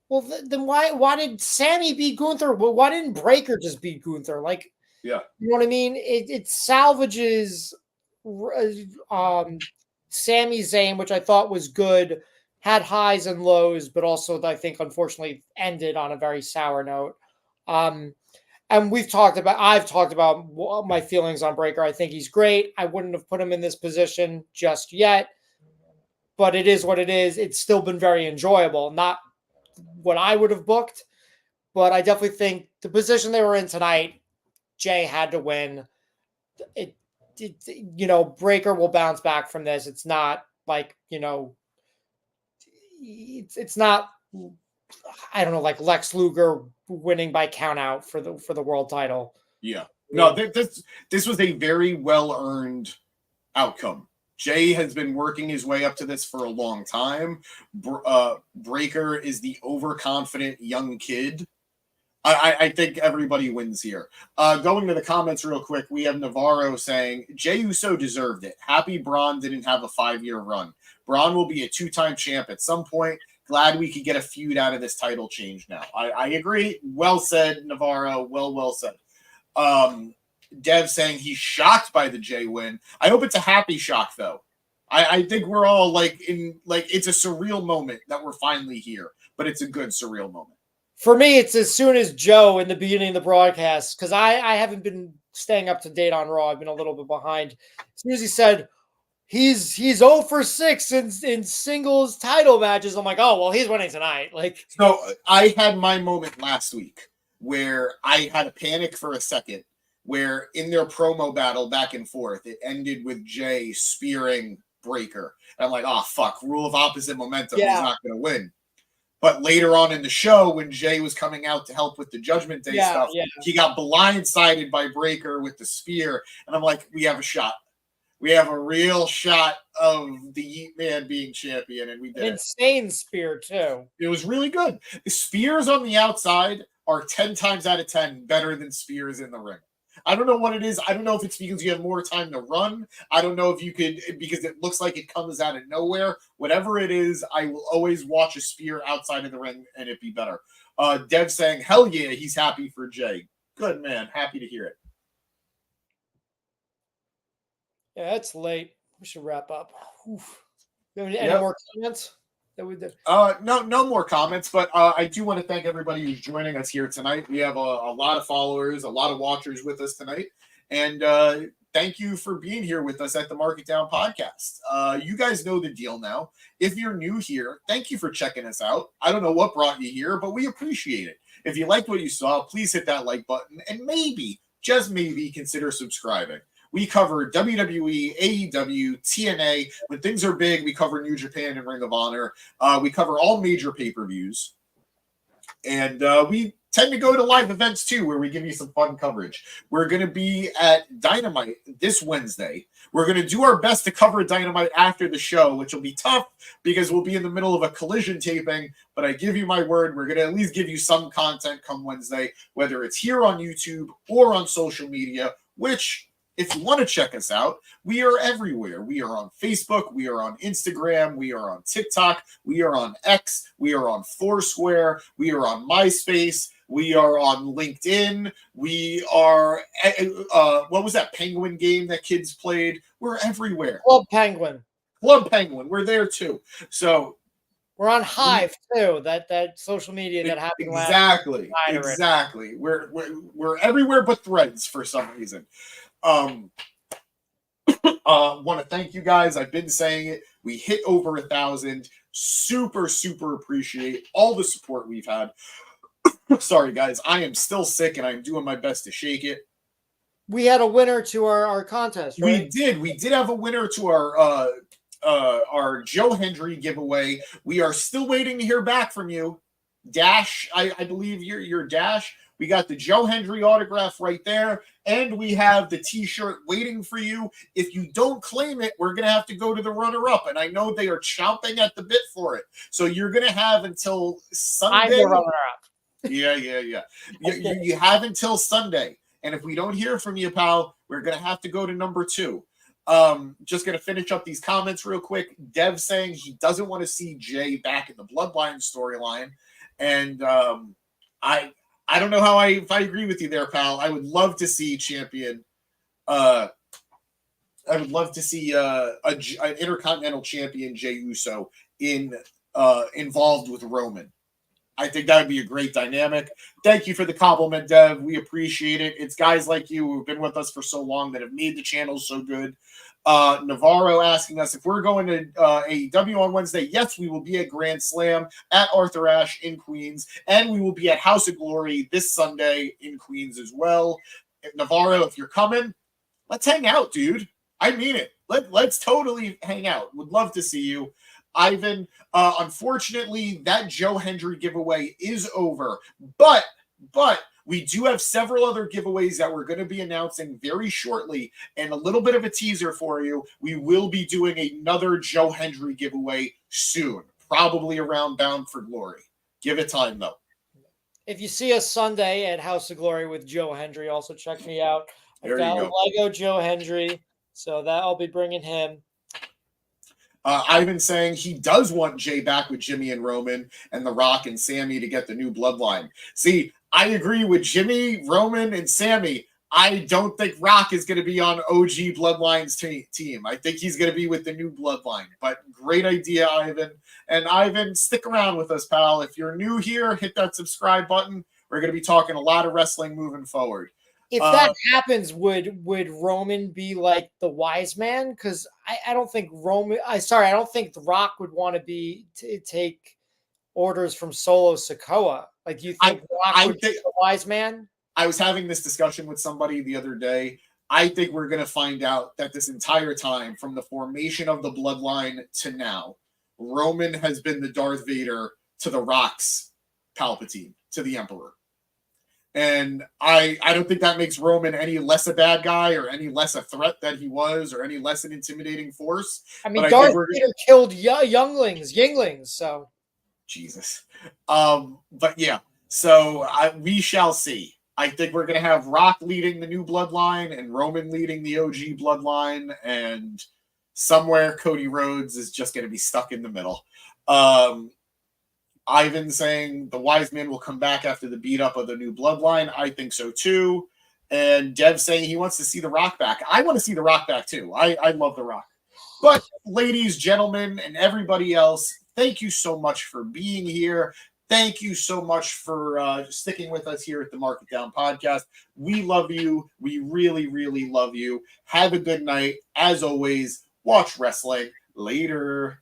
well, then why did Sami beat Gunther? Well, why didn't Breaker just beat Gunther? Like, Yeah. you know what I mean? It salvages Sami Zayn, which I thought was good, had highs and lows, but also I think unfortunately ended on a very sour note. And I've talked about my feelings on Breaker. I think he's great. I wouldn't have put him in this position just yet, but it is what it is. It's still been very enjoyable. Not what I would have booked, but I definitely think the position they were in tonight, Jey had to win. Breaker will bounce back from this. It's not like, it's not, I don't know, like Lex Luger winning by count out for the world title. Yeah. No, this was a very well-earned outcome. Jey has been working his way up to this for a long time. Breaker is the overconfident young kid. I think everybody wins here. Going to the comments real quick, we have Navarro saying, Jey Uso deserved it. Happy Braun didn't have a 5-year run. Braun will be a 2-time champ at some point. Glad we could get a feud out of this title change now. I agree. Well said, Navarro. Well said. Dev saying he's shocked by the Jey win. I hope it's a happy shock, though. I think we're all it's a surreal moment that we're finally here, but it's a good surreal moment. For me, it's as soon as Joe in the beginning of the broadcast, because I haven't been staying up to date on Raw. I've been a little bit behind. As soon as he said he's 0 for 6 in singles title matches, I'm like, oh, well, he's winning tonight. Like, so I had my moment last week where I had a panic for a second, where in their promo battle back and forth, it ended with Jey spearing Breaker. And I'm like, oh, fuck, rule of opposite momentum. Yeah. He's not going to win. But later on in the show, when Jey was coming out to help with the Judgment Day stuff, he got blindsided by Breaker with the spear. And I'm like, we have a shot. We have a real shot of the Yeet Man being champion. And we did insane spear, too. It was really good. The spears on the outside are 10 times out of 10 better than spears in the ring. I don't know what it is. I don't know if it's because you have more time to run. I don't know if you could, because it looks like it comes out of nowhere. Whatever it is, I will always watch a spear outside of the ring and it be better. Dev saying, hell yeah, he's happy for Jey. Good, man. Happy to hear it. Yeah, it's late. We should wrap up. Any more comments? No more comments, but I do want to thank everybody who's joining us here tonight. We have a lot of followers, a lot of watchers with us tonight, and thank you for being here with us at the Mark It Down podcast. You guys know the deal now. If you're new here, thank you for checking us out. I don't know what brought you here, but we appreciate it. If you liked what you saw, please hit that like button and maybe, just maybe, consider subscribing. We cover WWE, AEW, TNA. When things are big, we cover New Japan and Ring of Honor. We cover all major pay-per-views. And we tend to go to live events, too, where we give you some fun coverage. We're going to be at Dynamite this Wednesday. We're going to do our best to cover Dynamite after the show, which will be tough because we'll be in the middle of a Collision taping. But I give you my word, we're going to at least give you some content come Wednesday, whether it's here on YouTube or on social media, which... if you want to check us out, we are everywhere. We are on Facebook. We are on Instagram. We are on TikTok. We are on X. We are on Foursquare. We are on MySpace. We are on LinkedIn. We are, what was that Penguin game that kids played? We're everywhere. Club Penguin. We're there too. So we're on Hive too. That social media that happened exactly. Exactly. We're everywhere but Threads for some reason. Want to thank you guys. I've been saying it. We hit over 1,000. Super appreciate all the support we've had. Sorry, guys. I am still sick and I'm doing my best to shake it. We had a winner to our contest, right? We did have a winner to our Joe Hendry giveaway. We are still waiting to hear back from you. Dash, I believe you're Dash. We got the Joe Hendry autograph right there, and we have the T-shirt waiting for you. If you don't claim it, we're going to have to go to the runner-up, and I know they are chomping at the bit for it. So you're going to have until Sunday. I'm the runner-up. Yeah. You have until Sunday. And if we don't hear from you, pal, we're going to have to go to number 2. Just going to finish up these comments real quick. Dev saying he doesn't want to see Jey back in the Bloodline storyline. And I don't know if I agree with you there, pal. I would love to see champion. I would love to see an Intercontinental champion Jey Uso involved with Roman. I think that would be a great dynamic. Thank you for the compliment, Dev. We appreciate it. It's guys like you who've been with us for so long that have made the channel so good. Navarro asking us if we're going to AEW on Wednesday. Yes, we will be at Grand Slam at Arthur Ashe in Queens, and we will be at House of Glory this Sunday in Queens as well. Navarro, if you're coming, let's hang out, dude. I mean it. Let's totally hang out. Would love to see you. Ivan, unfortunately, that Joe Hendry giveaway is over, but we do have several other giveaways that we're going to be announcing very shortly, and a little bit of a teaser for you. We will be doing another Joe Hendry giveaway soon, probably around Bound for Glory. Give it time, though. If you see us Sunday at House of Glory with Joe Hendry, also check me out. There I've you got go. Lego Joe Hendry, so that I'll be bringing him. Ivan saying he does want Jey back with Jimmy and Roman and The Rock and Sami to get the new bloodline. See, I agree with Jimmy, Roman, and Sami. I don't think Rock is going to be on OG Bloodline's team. I think he's going to be with the new bloodline. But great idea, Ivan. And Ivan, stick around with us, pal. If you're new here, hit that subscribe button. We're going to be talking a lot of wrestling moving forward. If that happens, would Roman be like the wise man? Because I don't think I don't think The Rock would want to take orders from Solo Sikoa. Like, do you think Rock would be the wise man? I was having this discussion with somebody the other day. I think we're going to find out that this entire time, from the formation of the bloodline to now, Roman has been the Darth Vader to The Rock's Palpatine, to the Emperor. And I don't think that makes Roman any less a bad guy or any less a threat than he was or any less an intimidating force. I mean, Darth Vader killed Yinglings, so. Jesus. But yeah, so we shall see. I think we're going to have Rock leading the new bloodline and Roman leading the OG bloodline, and somewhere Cody Rhodes is just going to be stuck in the middle. Ivan saying the wise man will come back after the beat up of the new bloodline. I think so too. And Dev saying he wants to see The Rock back. I want to see The Rock back too. I love The Rock. But ladies, gentlemen, and everybody else, thank you so much for being here. Thank you so much for sticking with us here at the Mark It Down podcast. We love you. We really, really love you. Have a good night. As always, watch wrestling. Later.